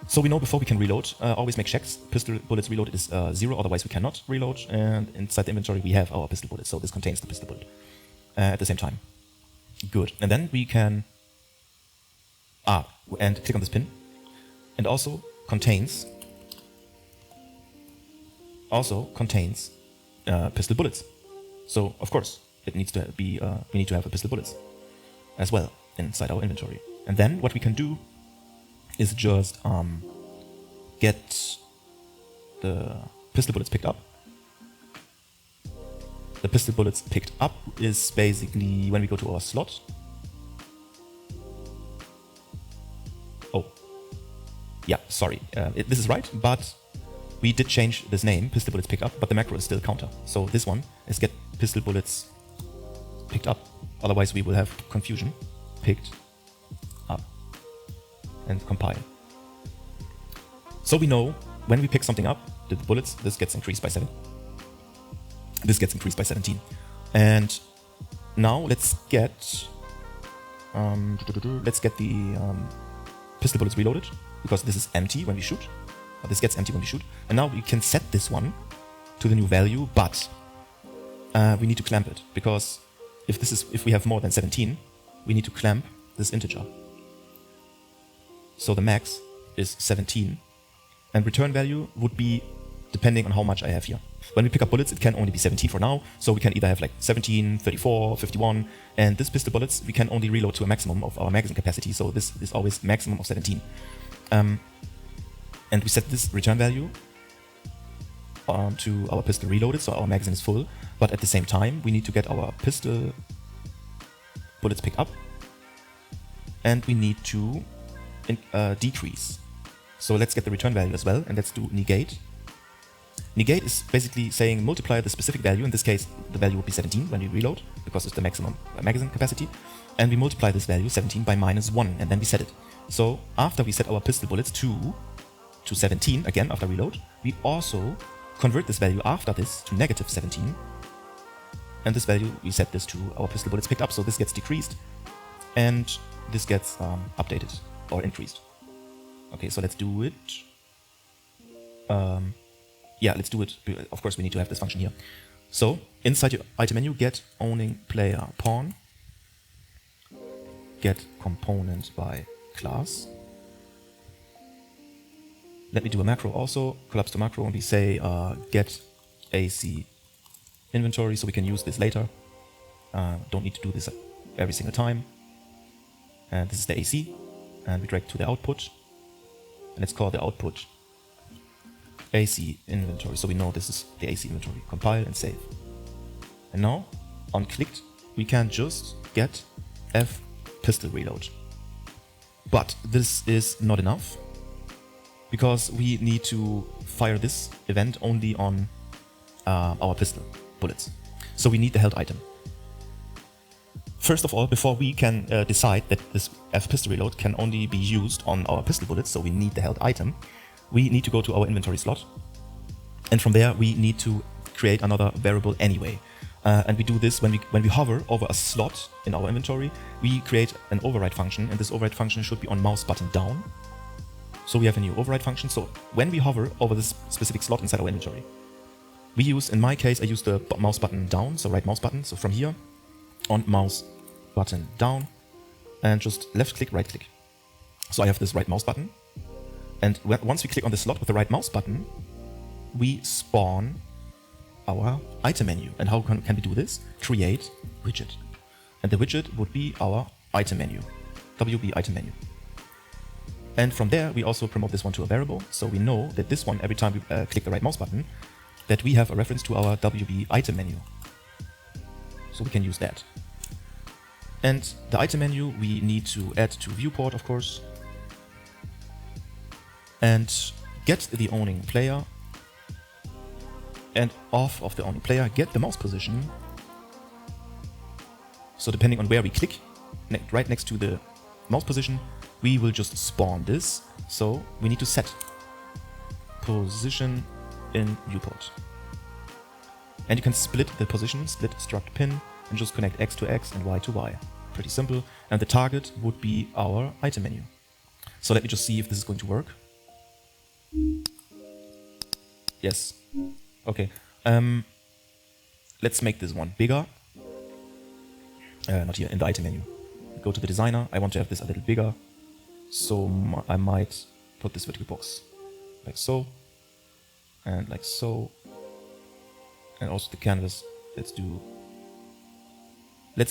So we know before we can reload, always make checks. Pistol bullets reloaded is 0, otherwise we cannot reload. And inside the inventory we have our pistol bullet, so this contains the pistol bullet at the same time. Good. And then we can and click on this pin, and also contains pistol bullets. So of course it needs to be we need to have a pistol bullets as well inside our inventory. And then what we can do is just get the pistol bullets picked up. The pistol bullets picked up is basically when we go to our slot. Oh, yeah, sorry. This is right, but we did change this name, pistol bullets picked up, but the macro is still counter. So this one is get pistol bullets picked up. Otherwise we will have confusion. Picked up. And compile. So we know when we pick something up, the bullets, this gets increased by 7. This gets increased by 17. And Now let's get the pistol bullets reloaded, because this is empty when we shoot. This gets empty when we shoot. And now we can set this one to the new value, but we need to clamp it, because if we have more than 17, we need to clamp this integer. So the max is 17, and return value would be depending on how much I have here. When we pick up bullets, it can only be 17 for now, so we can either have like 17, 34, 51, and this pistol bullets we can only reload to a maximum of our magazine capacity, so this is always maximum of 17. And we set this return value to our pistol reloaded, so our magazine is full, but at the same time we need to get our pistol bullets picked up, and we need to decrease. So let's get the return value as well, and let's do negate. Negate is basically saying multiply the specific value. In this case, the value would be 17 when we reload, because it's the maximum magazine capacity, and we multiply this value 17 by -1, and then we set it. So after we set our pistol bullets to 17 again after reload, we also convert this value after this to -17, and this value we set this to our pistol bullets picked up, so this gets decreased and this gets updated or increased. Okay, so let's do it. Yeah, let's do it. Of course we need to have this function here. So inside your item menu, get owning player pawn, get component by class. Let me do a macro also, collapse to macro, and we say get AC inventory, so we can use this later. Don't need to do this every single time. And this is the AC, and we drag to the output, and let's call the output AC inventory, so we know this is the AC inventory. Compile and save. And now, on clicked, we can just get F pistol reload. But this is not enough, because we need to fire this event only on our pistol bullets. So we need the held item. First of all, before we can decide that this F pistol reload can only be used on our pistol bullets, so we need the held item, we need to go to our inventory slot. And from there, we need to create another variable anyway. And we do this when we hover over a slot in our inventory, we create an override function, and this override function should be on mouse button down. So we have a new override function. So when we hover over this specific slot inside our inventory, we use, in my case, I use the mouse button down, so right mouse button. So from here, on mouse button down, and just left click, right click. So I have this right mouse button. And once we click on the slot with the right mouse button, we spawn our item menu. And how can we do this? Create widget. And the widget would be our item menu, WB item menu. And from there, we also promote this one to a variable. So we know that this one, every time we click the right mouse button, that we have a reference to our WB item menu. So we can use that. And the item menu, we need to add to viewport, of course. And get the owning player, and off of the owning player, get the mouse position. So depending on where we click, right next to the mouse position, we will just spawn this. So we need to set position in viewport. And you can split the position, split struct pin, and just connect X to X and Y to Y. Pretty simple. And the target would be our item menu. So let me just see if this is going to work. Yes. Okay. Let's make this one bigger. Not here, in the item menu. Go to the designer. I want to have this a little bigger. So I might put this vertical box like so. And like so. And also the canvas. Let's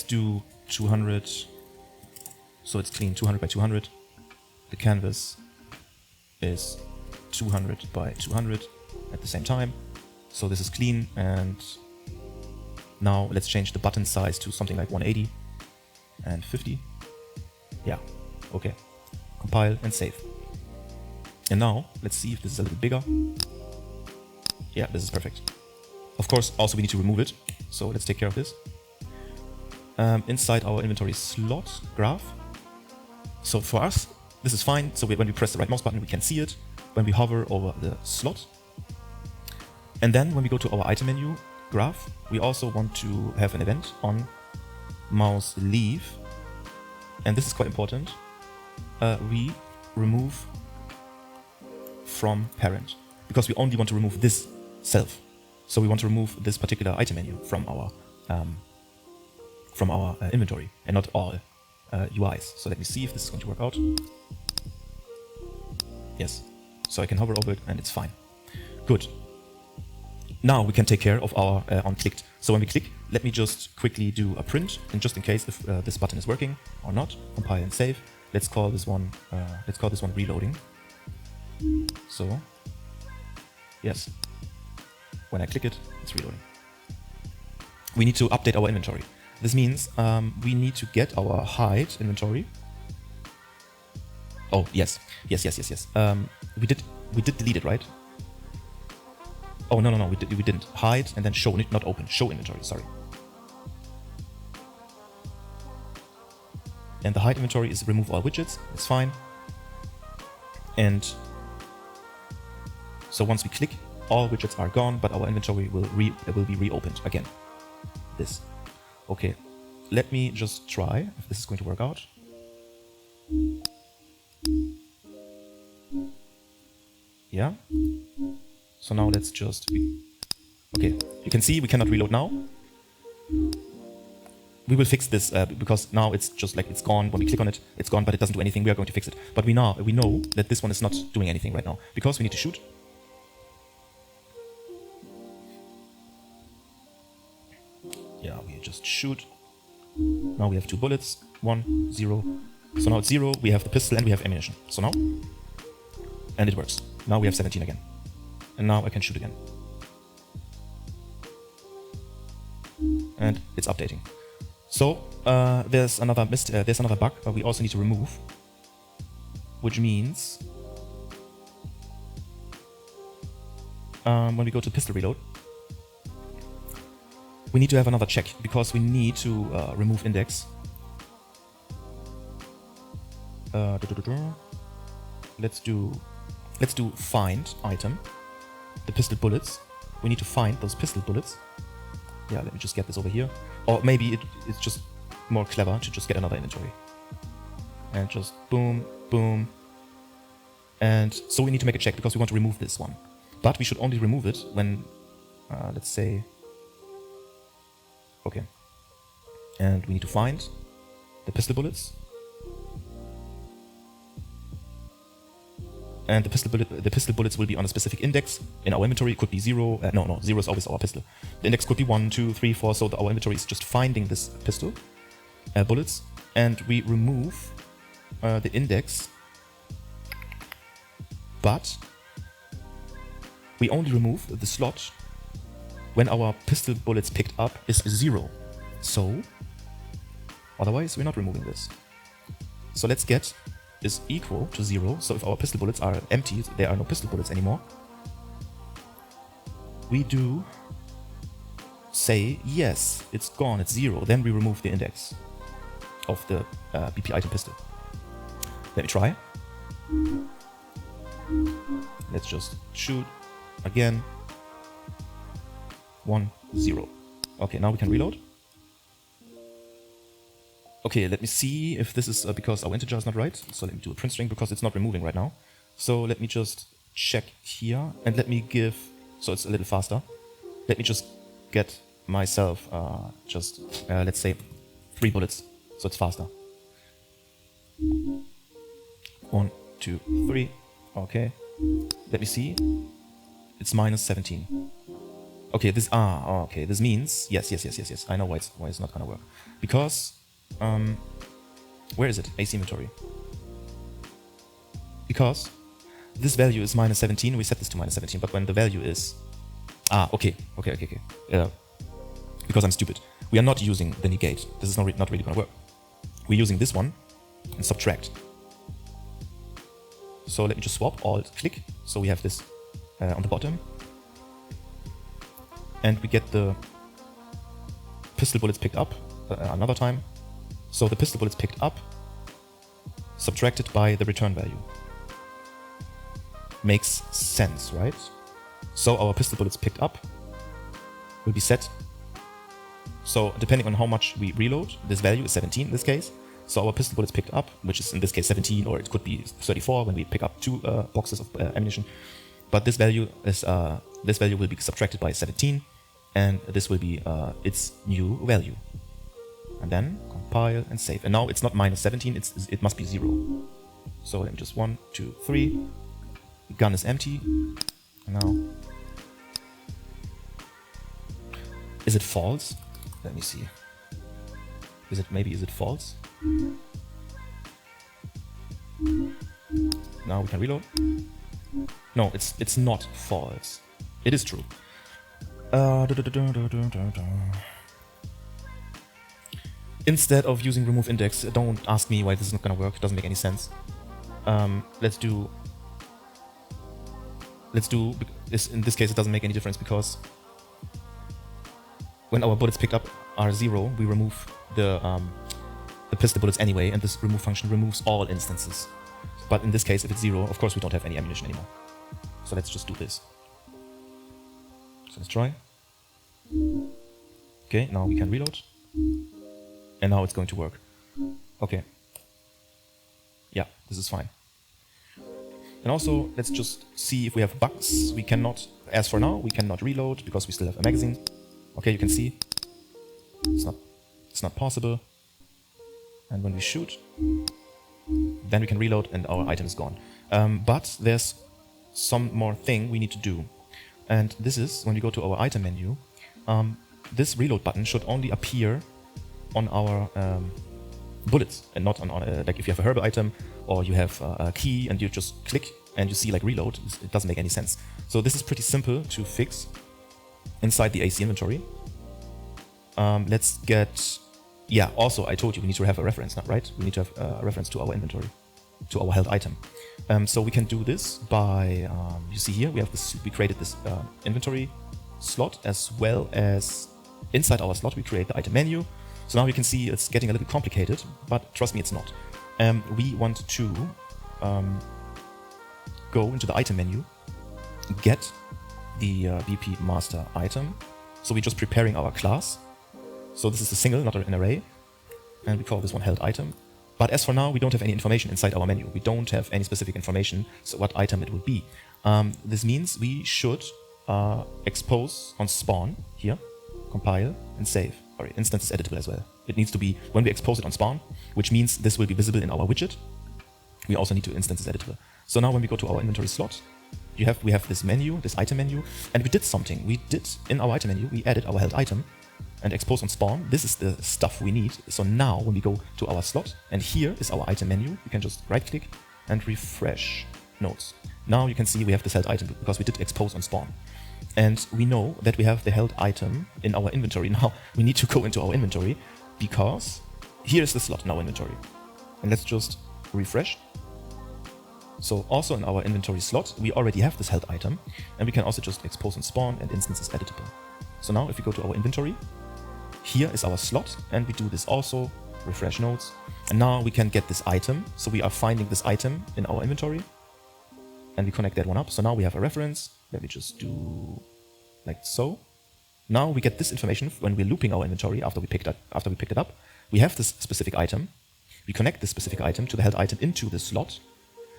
do 200. So it's clean, 200 by 200. The canvas is 200 by 200 at the same time. So this is clean, and now let's change the button size to something like 180 and 50. Yeah, okay. Compile and save. And now let's see if this is a little bigger. Yeah, this is perfect. Of course, also we need to remove it. So let's take care of this. Inside our inventory slot graph. So for us, this is fine. So when we press the right mouse button, we can see it when we hover over the slot. And then when we go to our item menu graph, we also want to have an event on mouse leave, and this is quite important, we remove from parent, because we only want to remove this self. So we want to remove this particular item menu from our inventory and not all UIs. So let me see if this is going to work out. Yes. So I can hover over it and it's fine. Good. Now we can take care of our onClicked. So when we click, let me just quickly do a print, and just in case if this button is working or not, compile and save. Let's call this one reloading. So yes, when I click it, it's reloading. We need to update our inventory. This means we need to get our hide inventory. Oh yes. We did delete it, right? Oh no, we didn't. Hide and then show, not open. Show inventory, sorry. And the hide inventory is remove all widgets. It's fine. And so once we click, all widgets are gone, but our inventory will be reopened again. This. Okay. Let me just try if this is going to work out. Yeah. So now let's just... Okay, you can see we cannot reload now. We will fix this because now it's just like it's gone. When we click on it, it's gone, but it doesn't do anything. We are going to fix it. But we know that this one is not doing anything right now because we need to shoot. Yeah, we just shoot. Now we have 2 bullets. 1, 0. So now it's 0. We have the pistol and we have ammunition. So now... And it works. Now we have 17 again. And now I can shoot again. And it's updating. So there's another bug we also need to remove, which means when we go to pistol reload, we need to have another check because we need to remove index. Let's do find item. The pistol bullets. We need to find those pistol bullets. Yeah, let me just get this over here. Or maybe it's just more clever to just get another inventory. And just boom, boom. And so we need to make a check because we want to remove this one. But we should only remove it when, let's say... Okay. And we need to find the pistol bullets. And the pistol bullets will be on a specific index. In our inventory, it could be 0. No, 0 is always our pistol. The index could be 1, 2, 3, 4. So our inventory is just finding this pistol bullets, and we remove the index. But we only remove the slot when our pistol bullets picked up is 0. So otherwise, we're not removing this. So let's get is equal to 0. So if our pistol bullets are empty, there are no pistol bullets anymore. We do say yes, it's gone, it's 0. Then we remove the index of the BP item pistol. Let me try. Let's just shoot again. 1, 0. Okay, now we can reload. Okay, let me see if this is because our integer is not right. So let me do a print string because it's not removing right now. So let me just check here and let me give, so it's a little faster. Let me just get myself let's say 3 bullets, so it's faster. 1, 2, 3. Okay. Let me see. It's minus 17. Okay, okay, this means yes. I know why it's not gonna work. Because where is it? AC inventory. Because this value is minus 17, we set this to minus 17, but when the value is okay. Because I'm stupid. We are not using the negate. This is not really gonna work. We're using this one and subtract. So let me just swap, alt click. So we have this on the bottom. And we get the pistol bullets picked up another time. So the pistol bullets picked up, subtracted by the return value. Makes sense, right? So our pistol bullets picked up will be set So depending on how much we reload, this value is 17 in this case. So our pistol bullets picked up, which is in this case 17, or it could be 34 when we pick up 2 boxes of ammunition. But this value will be subtracted by 17, and this will be its new value. And then compile and save. And now it's not minus 17, it must be 0. So let me just 1, 2, 3. Gun is empty. And now, is it false? Let me see. Is it false? Now we can reload. No, it's not false. It is true. Instead of using remove index, don't ask me why this is not gonna work. It doesn't make any sense. Let's do this. In this case, it doesn't make any difference because when our bullets picked up are 0, we remove the pistol bullets anyway, and this remove function removes all instances. But in this case, if it's 0, of course we don't have any ammunition anymore. So let's just do this. So let's try. Okay, now we can reload. And now it's going to work. Okay. Yeah, this is fine. And also, let's just see if we have bugs. We cannot, as for now, we cannot reload because we still have a magazine. Okay, you can see it's not possible. And when we shoot, then we can reload and our item is gone. But there's some more thing we need to do. And this is when we go to our item menu, this reload button should only appear on our bullets and not on like if you have a herbal item or you have a key and you just click and you see like reload, it doesn't make any sense. So this is pretty simple to fix inside the AC inventory. Let's get, yeah, also I told you we need to have a reference, right? We need to have a reference to our inventory, to our held item. So we can do this by, you see here, we created this inventory slot, as well as inside our slot we create the item menu. So now you can see it's getting a little complicated, but trust me, it's not. We want to go into the item menu, get the BP master item. So we're just preparing our class. So this is a single, not an array. And we call this one held item. But as for now, we don't have any information inside our menu. We don't have any specific information, so what item it would be. This means we should expose on spawn here, compile and save. Or instance is editable as well. It needs to be when we expose it on spawn, which means this will be visible in our widget. We also need to instance is editable. So now when we go to our inventory slot, we have this menu, this item menu, and we did something. We did in our item menu, we added our held item and expose on spawn. This is the stuff we need. So now when we go to our slot, and here is our item menu, you can just right click and refresh nodes. Now you can see we have this held item because we did expose on spawn. And we know that we have the held item in our inventory. Now we need to go into our inventory because here is the slot in our inventory. And let's just refresh. So also in our inventory slot, we already have this held item, and we can also just expose on spawn and instance is editable. So now if we go to our inventory, here is our slot, and we do this also, refresh nodes. And now we can get this item. So we are finding this item in our inventory, and we connect that one up. So now we have a reference. Let me just do like so. Now we get this information when we're looping our inventory after we picked it up. We have this specific item. We connect this specific item to the held item into the slot.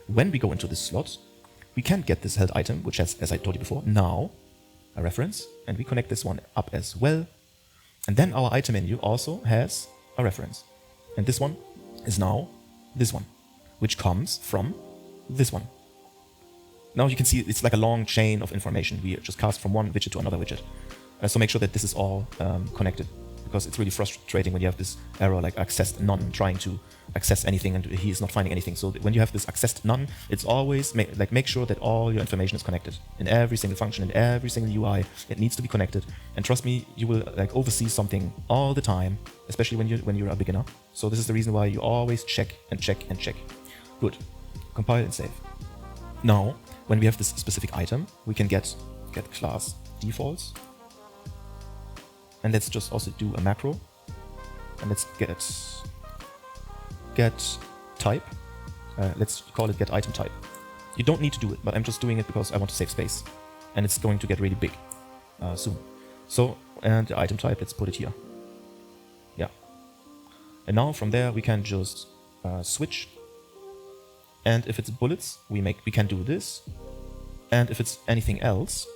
When we go into this slot, we can get this held item, which has, as I told you before, now a reference, and we connect this one up as well. And then our item menu also has a reference. And this one is now this one, which comes from this one. Now you can see it's like a long chain of information. We just cast from one widget to another widget. So make sure that this is all connected, because it's really frustrating when you have this error like accessed none, trying to access anything and he is not finding anything. So when you have this accessed none, it's always make sure that all your information is connected in every single function, in every single UI. It needs to be connected. And trust me, you will like oversee something all the time, especially when you're a beginner. So this is the reason why you always check and check and check. Good. Compile and save. Now, when we have this specific item, we can get class defaults. And let's just also do a macro. And let's get type. Let's call it get item type. You don't need to do it, but I'm just doing it because I want to save space. And it's going to get really big soon. So, and the item type, let's put it here. And now from there we can just switch. And if it's bullets, we can do this. And if it's anything else,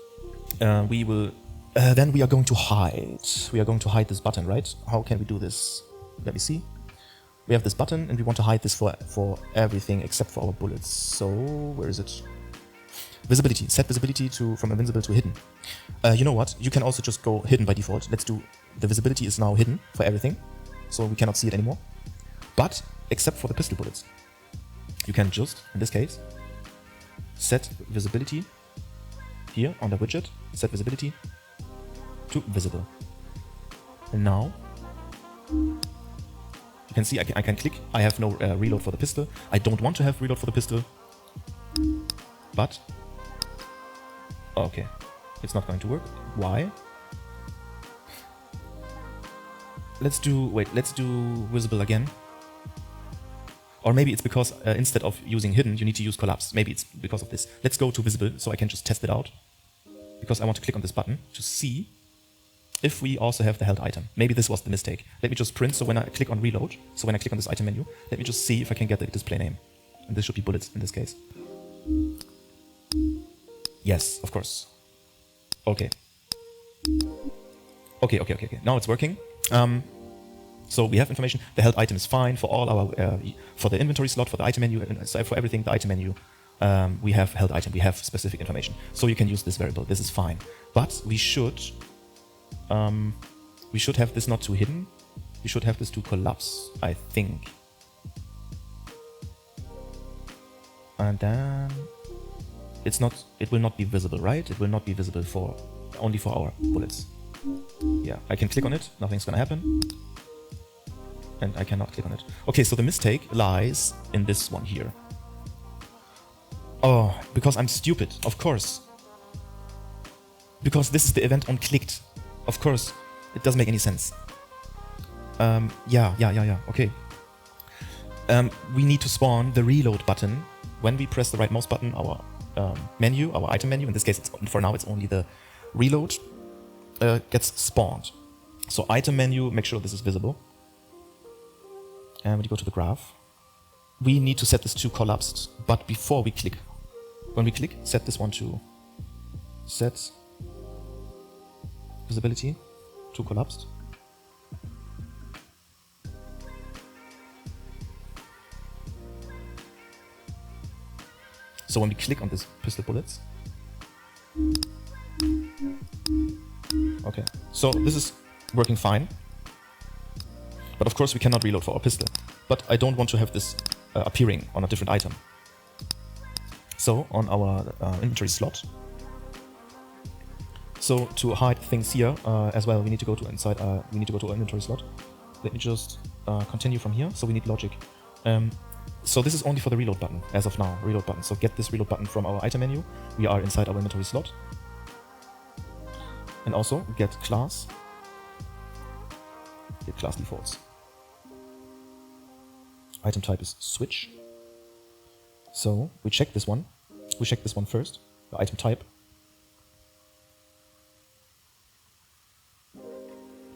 we will. Then we are going to hide. We are going to hide this button, right? How can we do this? Let me see. We have this button, and we want to hide this for everything except for our bullets. So where is it? Visibility. Set visibility from invincible to hidden. You know what? You can also just go hidden by default. Let's do. The visibility is now hidden for everything, so we cannot see it anymore. But except for the pistol bullets, you can just, in this case, set visibility here on the widget. Set visibility to visible. And now you can see I can click. I have no reload for the pistol. I don't want to have reload for the pistol. But okay, it's not going to work. Why? Let's do visible again. Or maybe it's because instead of using hidden, you need to use collapse. Maybe it's because of this. Let's go to visible so I can just test it out. Because I want to click on this button to see if we also have the held item. Maybe this was the mistake. Let me just print, so when I click on reload, so when I click on this item menu, let me just see if I can get the display name. And this should be bullets in this case. Yes, of course. Okay. Okay. Now it's working. So we have information. The held item is fine for all our, for the inventory slot, for the item menu, and so for everything, the item menu, we have held item, we have specific information. So you can use this variable, this is fine. But we should have this not to hidden, we should have this to collapse, I think. And then it will not be visible, right? It will not be visible only for our bullets. Yeah, I can click on it, nothing's gonna happen. And I cannot click on it. Okay, so the mistake lies in this one here. Oh, because I'm stupid, of course. Because this is the event on clicked. Of course, it doesn't make any sense. Yeah, okay. We need to spawn the reload button when we press the right mouse button, our menu, our item menu. In this case, for now, it's only the reload gets spawned. So item menu, make sure this is visible. And when you go to the graph, we need to set this to collapsed. But before we click, when we click, set this one to set visibility to collapsed. So when we click on this pistol bullets, okay, so this is working fine. But of course we cannot reload for our pistol. But I don't want to have this appearing on a different item. So on our inventory slot. So to hide things here as well, we need to go to inside. We need to go to our inventory slot. Let me just continue from here. So we need logic. So this is only for the reload button as of now. Reload button. So get this reload button from our item menu. We are inside our inventory slot. And also get class. Get class defaults. Item type is switch. So we check this one. We check this one first. The item type.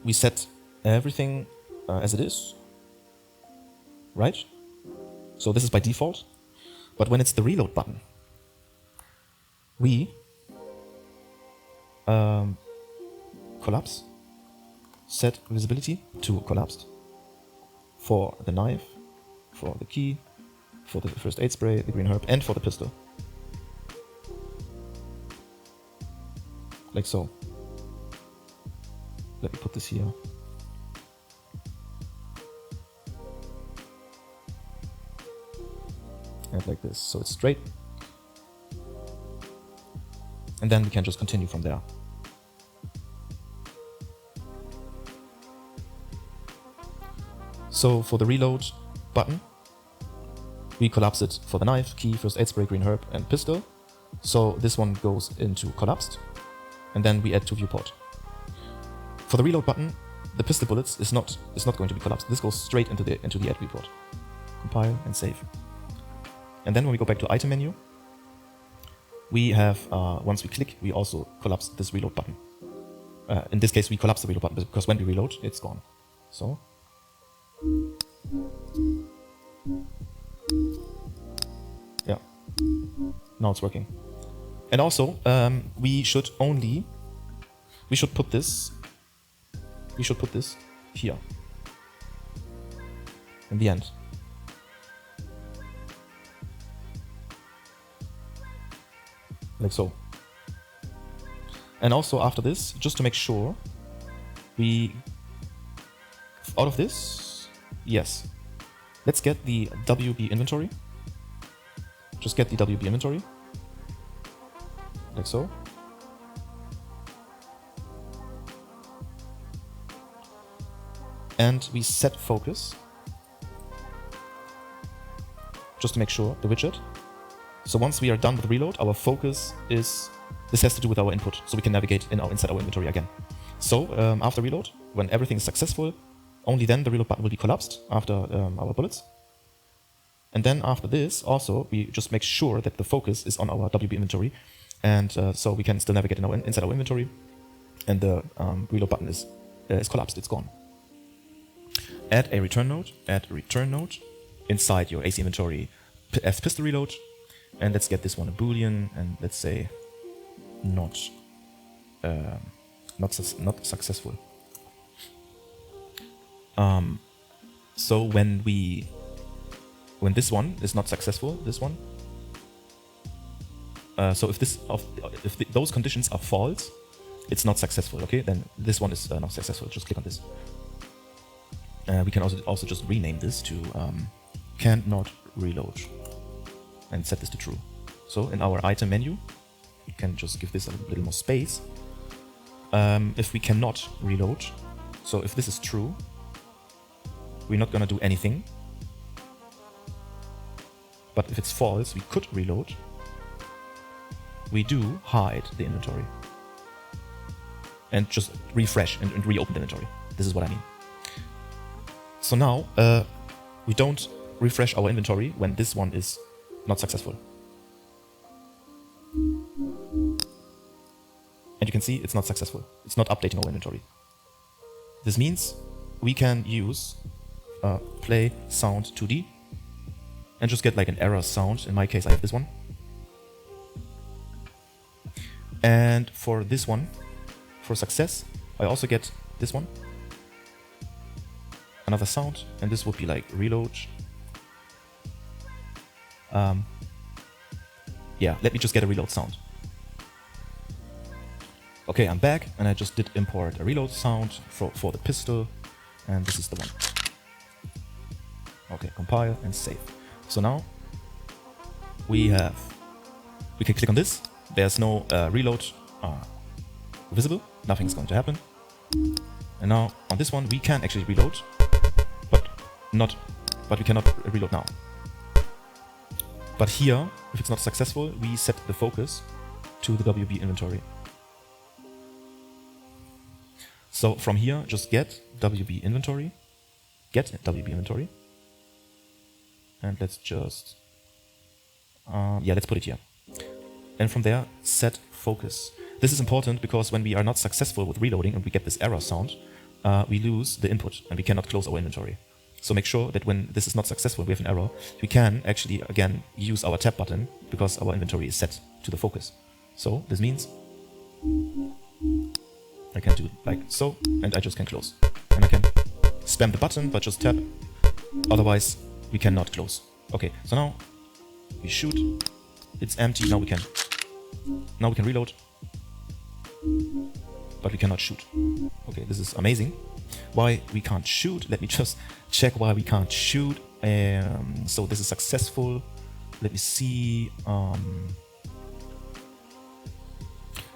We set everything as it is. Right? So this is by default. But when it's the reload button, we collapse. Set visibility to collapsed for the knife, for the key, for the first aid spray, the green herb, and for the pistol. Like so. Let me put this here. And like this, so it's straight. And then we can just continue from there. So for the reload button, we collapse it for the knife, key, first aid spray, green herb, and pistol. So this one goes into collapsed, and then we add to viewport. For the reload button, the pistol bullets is not going to be collapsed. This goes straight into the add viewport. Compile and save. And then when we go back to item menu, we have once we click, we also collapse this reload button. In this case, we collapse the reload button because when we reload, it's gone. So Yeah, now it's working. And also, we should put this here in the end. Like so. And also after this, just to make sure, out of this, yes, let's get the WB inventory. Just get the WB inventory. Like so. And we set focus. Just to make sure, the widget. So once we are done with reload, our focus is, this has to do with our input, so we can navigate inside our inventory again. So after reload, when everything is successful, only then the reload button will be collapsed after our bullets. And then after this, also, we just make sure that the focus is on our WB inventory, and so we can still navigate inside our inventory, and the reload button is collapsed, it's gone. Add a return node, inside your AC inventory as pistol reload, and let's get this one a boolean, and let's say not successful. So when this one is not successful, this one. So if those conditions are false, it's not successful. Okay, then this one is not successful. Just click on this. We can also just rename this to cannot reload and set this to true. So in our item menu, we can just give this a little more space. If we cannot reload, so if this is true, we're not gonna do anything. But if it's false, we could reload. We do hide the inventory and just refresh and reopen the inventory. This is what I mean. So now we don't refresh our inventory when this one is not successful. And you can see it's not successful. It's not updating our inventory. This means we can use play sound 2D and just get like an error sound. In my case, I have this one. And for this one, for success, I also get this one. Another sound, and this would be like reload. Yeah, let me just get a reload sound. Okay, I'm back, and I just did import a reload sound for the pistol, and this is the one. Okay, compile and save. So now we can click on this. There's no reload visible. Nothing's going to happen. And now on this one we can actually reload, but we cannot reload now. But here, if it's not successful, we set the focus to the WB inventory. So from here, just get WB inventory, and let's just, let's put it here. And from there, set focus. This is important because when we are not successful with reloading and we get this error sound, we lose the input and we cannot close our inventory. So make sure that when this is not successful, we have an error, we can actually, again, use our tab button because our inventory is set to the focus. So this means I can do it like so, and I just can close. And I can spam the button, but just tap. Otherwise, we cannot close. Okay, so now we shoot. It's empty. Now we can reload, but we cannot shoot. Okay, this is amazing. Why we can't shoot? Let me just check why we can't shoot. So this is successful. Let me see.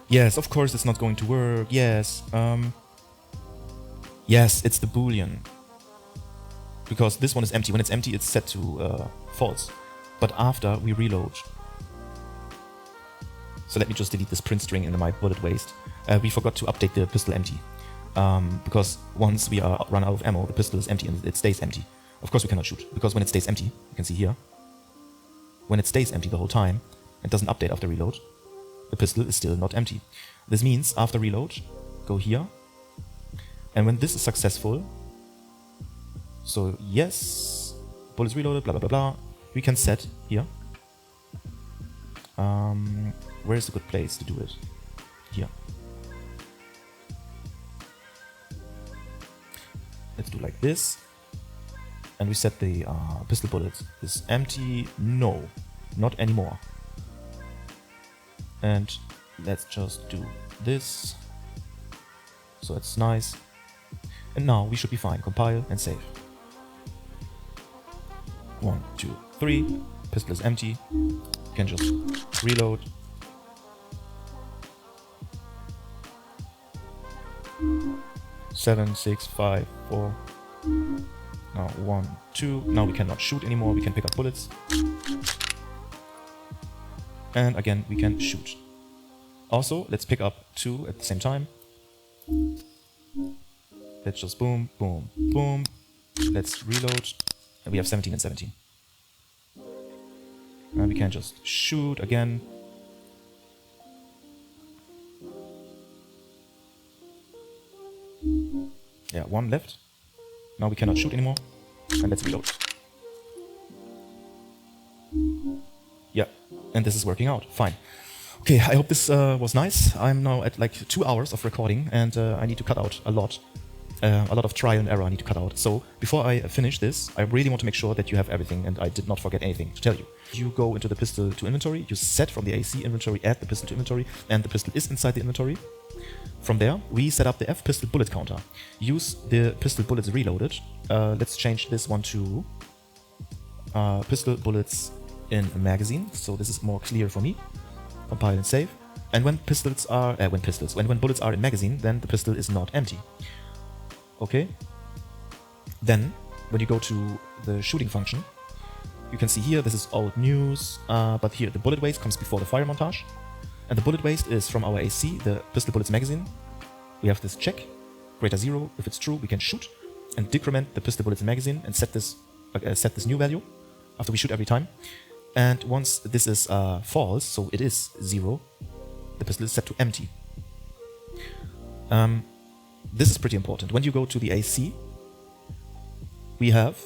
Yes, of course it's not going to work. Yes. Yes, it's the boolean. Because this one is empty. When it's empty, it's set to false. But after we reload. So let me just delete this print string in my bullet waste. We forgot to update the pistol empty. Because once we are run out of ammo, the pistol is empty and it stays empty. Of course we cannot shoot, because when it stays empty, you can see here, when it stays empty the whole time, it doesn't update after reload, the pistol is still not empty. This means after reload, go here, and when this is successful, So yes, bullets reloaded, blah blah blah blah. We can set here. Where is a good place to do it? Here. Let's do like this. And we set the pistol bullet is empty. No, not anymore. And let's just do this. So it's nice. And now we should be fine. Compile and save. 1, 2, 3. Pistol is empty. You can just reload. Seven, 6, 5, 4. Now 1, 2. Now we cannot shoot anymore. We can pick up bullets. And again, we can shoot. Also, let's pick up 2 at the same time. Let's just boom, boom, boom. Let's reload. And we have 17 and 17. And we can just shoot again. Yeah, 1 left. Now we cannot shoot anymore. And let's reload. Yeah, and this is working out. Fine. Okay, I hope this was nice. I'm now at like 2 hours of recording, and I need to cut out a lot of trial and error I need to cut out. So before I finish this, I really want to make sure that you have everything, and I did not forget anything to tell you. You go into the pistol to inventory, you set from the AC inventory, add the pistol to inventory, and the pistol is inside the inventory. From there, we set up the F pistol bullet counter. Use the pistol bullets reloaded. Let's change this one to pistol bullets in magazine, so this is more clear for me. Compile and save. And when bullets are in magazine, then the pistol is not empty. Okay. Then, when you go to the shooting function, you can see here, this is old news, but here the bullet waste comes before the fire montage. And the bullet waste is from our AC, the pistol bullets magazine. We have this check, greater 0. If it's true, we can shoot and decrement the pistol bullets magazine and set this new value after we shoot every time. And once this is false, so it is 0, the pistol is set to empty. This is pretty important. When you go to the AC, we have,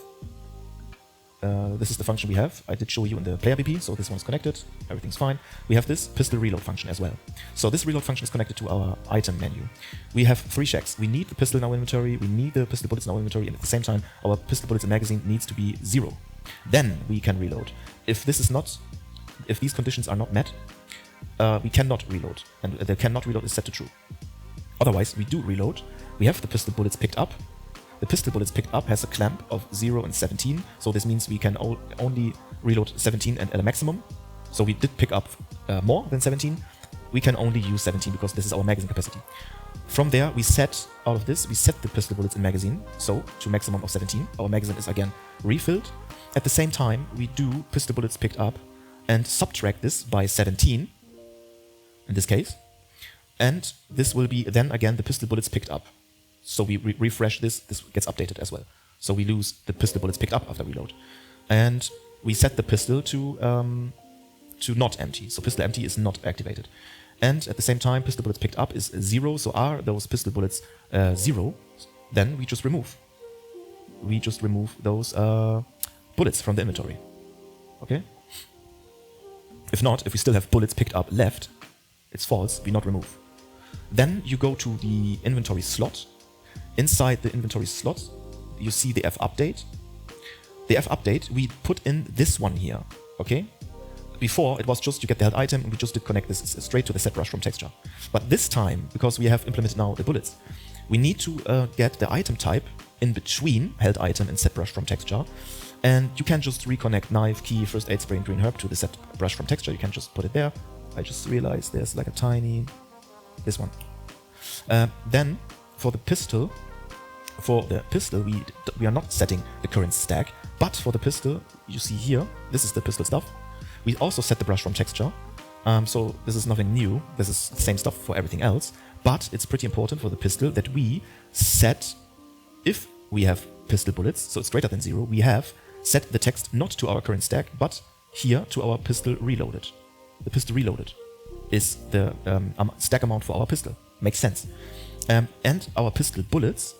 this is the function we have. I did show you in the player BP, so this one's connected, everything's fine. We have this pistol reload function as well. So this reload function is connected to our item menu. We have 3 checks. We need the pistol in our inventory, we need the pistol bullets in our inventory, and at the same time, our pistol bullets and magazine needs to be 0. Then we can reload. If these conditions are not met, we cannot reload, and the cannot reload is set to true. Otherwise, we do reload. We have the pistol bullets picked up. The pistol bullets picked up has a clamp of 0 and 17, so this means we can only reload 17 and at a maximum. So we did pick up more than 17. We can only use 17 because this is our magazine capacity. From there, we set out of this, we set the pistol bullets in magazine, so to maximum of 17. Our magazine is again refilled. At the same time, we do pistol bullets picked up and subtract this by 17, in this case. And this will be then again the pistol bullets picked up. So we refresh this gets updated as well. So we lose the pistol bullets picked up after reload. And we set the pistol to not empty. So pistol empty is not activated. And at the same time, pistol bullets picked up is 0. So are those pistol bullets 0? Then we just remove. We just remove those bullets from the inventory. Okay? If not, if we still have bullets picked up left, it's false, we not remove. Then you go to the inventory slot. Inside the inventory slot, you see the F update. The F update, we put in this one here, okay? Before, it was just you get the held item, and we just did connect this straight to the set brush from texture. But this time, because we have implemented now the bullets, we need to get the item type in between held item and set brush from texture. And you can just reconnect knife, key, first aid spray, and green herb to the set brush from texture. You can just put it there. I just realized there's like a tiny, this one. Then for the pistol, we are not setting the current stack, but for the pistol, you see here, this is the pistol stuff. We also set the brush from texture. So this is nothing new. This is the same stuff for everything else, but it's pretty important for the pistol that we set, if we have pistol bullets, so it's greater than 0, we have set the text not to our current stack, but here to our pistol reloaded. The pistol reloaded is the stack amount for our pistol. Makes sense. And our pistol bullets,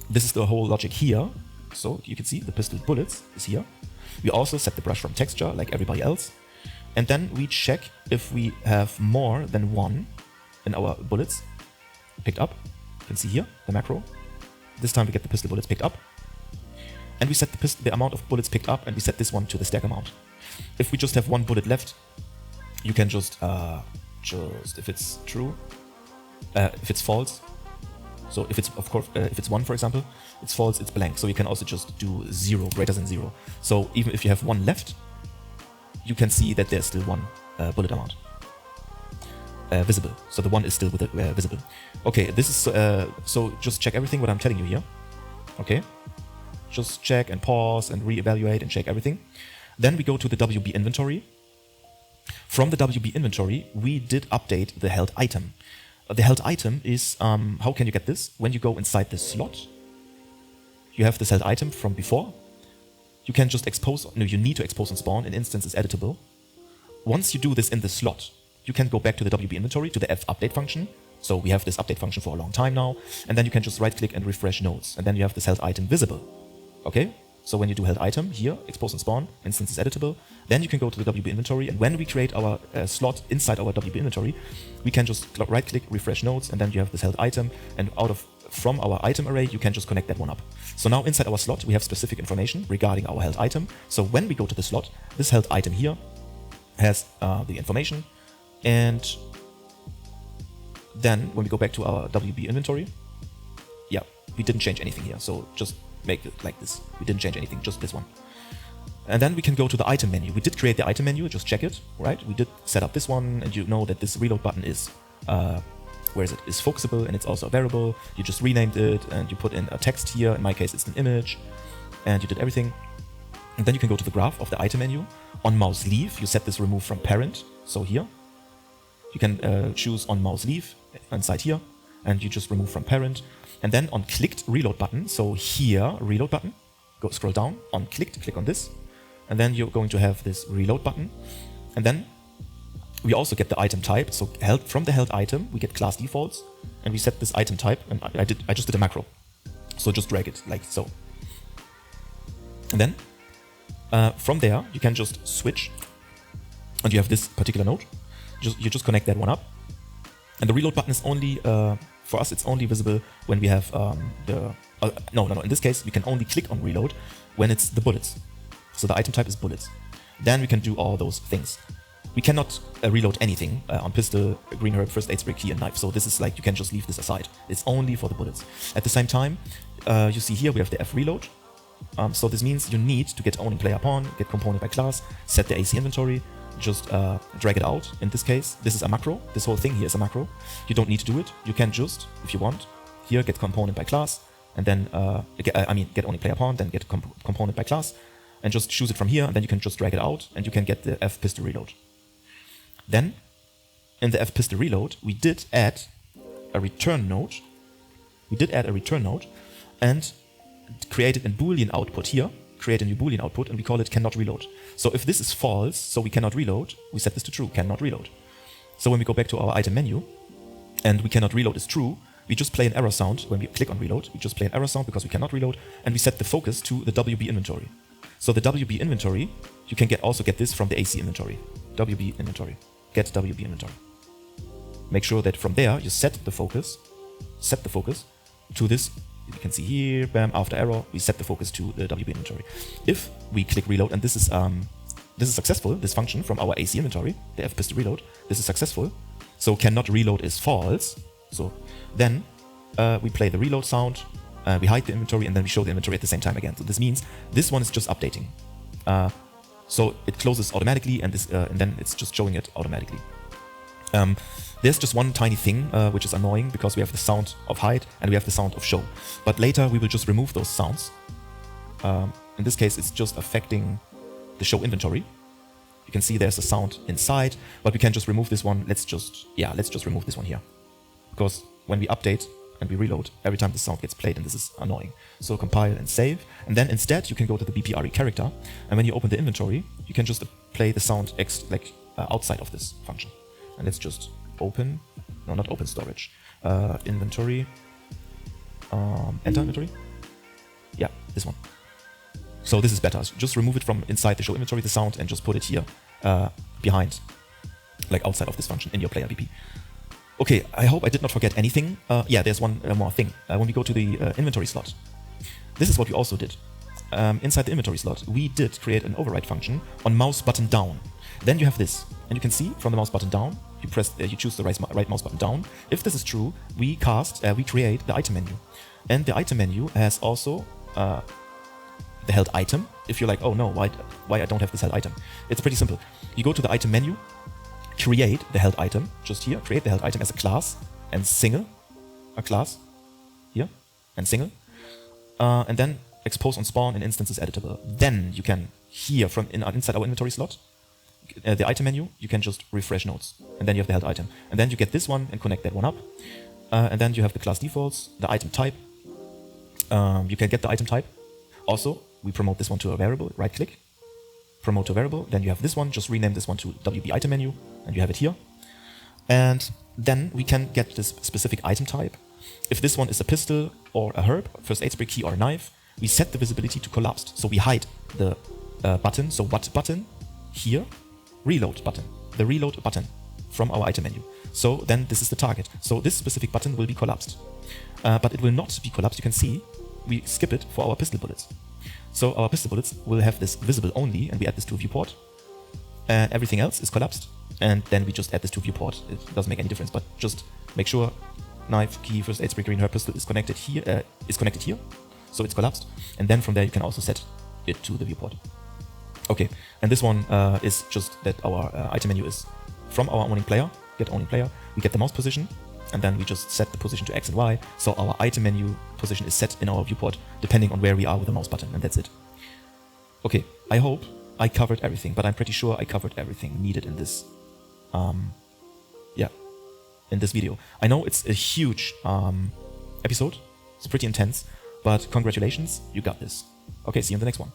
this is the whole logic here. So you can see the pistol bullets is here. We also set the brush from texture like everybody else. And then we check if we have more than one in our bullets picked up. You can see here the macro. This time we get the pistol bullets picked up. And we set the amount of bullets picked up, and we set this one to the stack amount. If we just have one bullet left, you can just if it's true, if it's false. So if it's, of course, if it's 1, for example, it's false, it's blank. So you can also just do 0, greater than 0. So even if you have one left, you can see that there's still one bullet amount visible. So the 1 is still visible. Okay, this is, so just check everything what I'm telling you here. Okay, just check and pause and reevaluate and check everything. Then we go to the WB inventory. From the WB inventory, we did update the held item. The held item is, how can you get this? When you go inside this slot, you have this held item from before. You can just expose, no, you need to expose and spawn. An instance is editable. Once you do this in the slot, you can go back to the WB inventory, to the F update function. So we have this update function for a long time now. And then you can just right click and refresh nodes. And then you have this held item visible. Okay? So when you do held item here, expose and spawn, instance is editable, then you can go to the WB inventory, and when we create our slot inside our WB inventory, we can just right click, refresh nodes, and then you have this held item, and from our item array, you can just connect that one up. So now inside our slot, we have specific information regarding our held item. So when we go to the slot, this held item here has the information, and then when we go back to our WB inventory, yeah, we didn't change anything here, so just make it like this. We didn't change anything, just this one. And then we can go to the item menu. We did create the item menu, just check it, right? We did set up this one, and you know that this reload button is, where is it? Is focusable, and it's also a variable. You just renamed it, and you put in a text here. In my case, it's an image, and you did everything. And then you can go to the graph of the item menu. On mouse leave, you set this remove from parent. So here, you can choose on mouse leave inside here, and you just remove from parent. And then on clicked reload button, so here, reload button, go scroll down, on clicked, click on this, and then you're going to have this reload button. And then we also get the item type, so from the held item, we get class defaults, and we set this item type, and I just did a macro. So just drag it like so. And then from there, you can just switch, and you have this particular node. You just connect that one up. And the reload button is only, for us, it's only visible when we have no, in this case, we can only click on reload when it's the bullets. So the item type is bullets. Then we can do all those things. We cannot reload anything on pistol, green herb, first aid spray, key, and knife. So this is like, you can just leave this aside. It's only for the bullets. At the same time, you see here we have the F reload. So this means you need to get owning player pawn, get component by class, set the AC inventory, just drag it out. In this case, this is a macro. This whole thing here is a macro. You don't need to do it. You can just, if you want, here get component by class, and then get only player pawn, then get component by class, and just choose it from here, and then you can just drag it out, and you can get the F pistol reload. Then, in the F pistol reload, we did add a return node. And created a Boolean output here. Create a new Boolean output, and we call it cannot reload. So if this is false, so we cannot reload, we set this to true, cannot reload. So when we go back to our item menu, and we cannot reload is true, we just play an error sound. When we click on reload, we just play an error sound because we cannot reload, and we set the focus to the WB inventory. So the WB inventory, you can also get this from the AC inventory. WB inventory, get WB inventory. Make sure that from there you set the focus to this. You can see here, bam, after error, we set the focus to the WB inventory. If we click reload, and this is successful, this function from our AC inventory, the F pistol reload, this is successful. So cannot reload is false. So then we play the reload sound, we hide the inventory, and then we show the inventory at the same time again. So this means this one is just updating. So it closes automatically, and then it's just showing it automatically. There's just one tiny thing which is annoying, because we have the sound of hide and we have the sound of show. But later we will just remove those sounds. In this case, it's just affecting the show inventory. You can see there's a sound inside, but we can just remove this one. Let's just remove this one here. Because when we update and we reload, every time the sound gets played, and this is annoying. So compile and save, and then instead you can go to the BPRE character, and when you open the inventory, you can just play the sound outside of this function. And let's just open, no, not open storage, inventory, enter inventory. Yeah, this one. So this is better. Just remove it from inside the show inventory, the sound, and just put it here behind, like outside of this function in your player BP. Okay, I hope I did not forget anything. Yeah, there's one more thing. When we go to the inventory slot, this is what we also did. Inside the inventory slot, we did create an override function on mouse button down. Then you have this, and you can see from the mouse button down, you choose the right mouse button down. If this is true, we create the item menu, and the item menu has also the held item. If you're like, oh no, why I don't have this held item? It's pretty simple. You go to the item menu, create the held item, just here, create the held item as a class, and single, a class, here, and single, and then expose on spawn in instances editable. Then you can, here from inside our inventory slot, the item menu, you can just refresh nodes, and then you have the held item. And then you get this one and connect that one up. And then you have the class defaults, the item type. You can get the item type. Also, we promote this one to a variable, right click, promote to a variable. Then you have this one, just rename this one to WB item menu, and you have it here. And then we can get this specific item type. If this one is a pistol or a herb, first aid spray key or a knife, we set the visibility to collapsed. So we hide the button, so what button? Here, reload button, the reload button from our item menu. So then this is the target. So this specific button will be collapsed. But it will not be collapsed. You can see we skip it for our pistol bullets. So our pistol bullets will have this visible only, and we add this to a viewport. And everything else is collapsed. And then we just add this to a viewport. It doesn't make any difference, but just make sure knife, key, first aid spray, green herb, pistol is connected here. So it's collapsed. And then from there you can also set it to the viewport. Okay, and this one is just that our item menu is from our owning player, get owning player, we get the mouse position, and then we just set the position to X and Y, so our item menu position is set in our viewport, depending on where we are with the mouse button, and that's it. Okay, I hope I covered everything, but I'm pretty sure I covered everything needed in this, in this video. I know it's a huge episode, it's pretty intense, but congratulations, you got this. Okay, see you in the next one.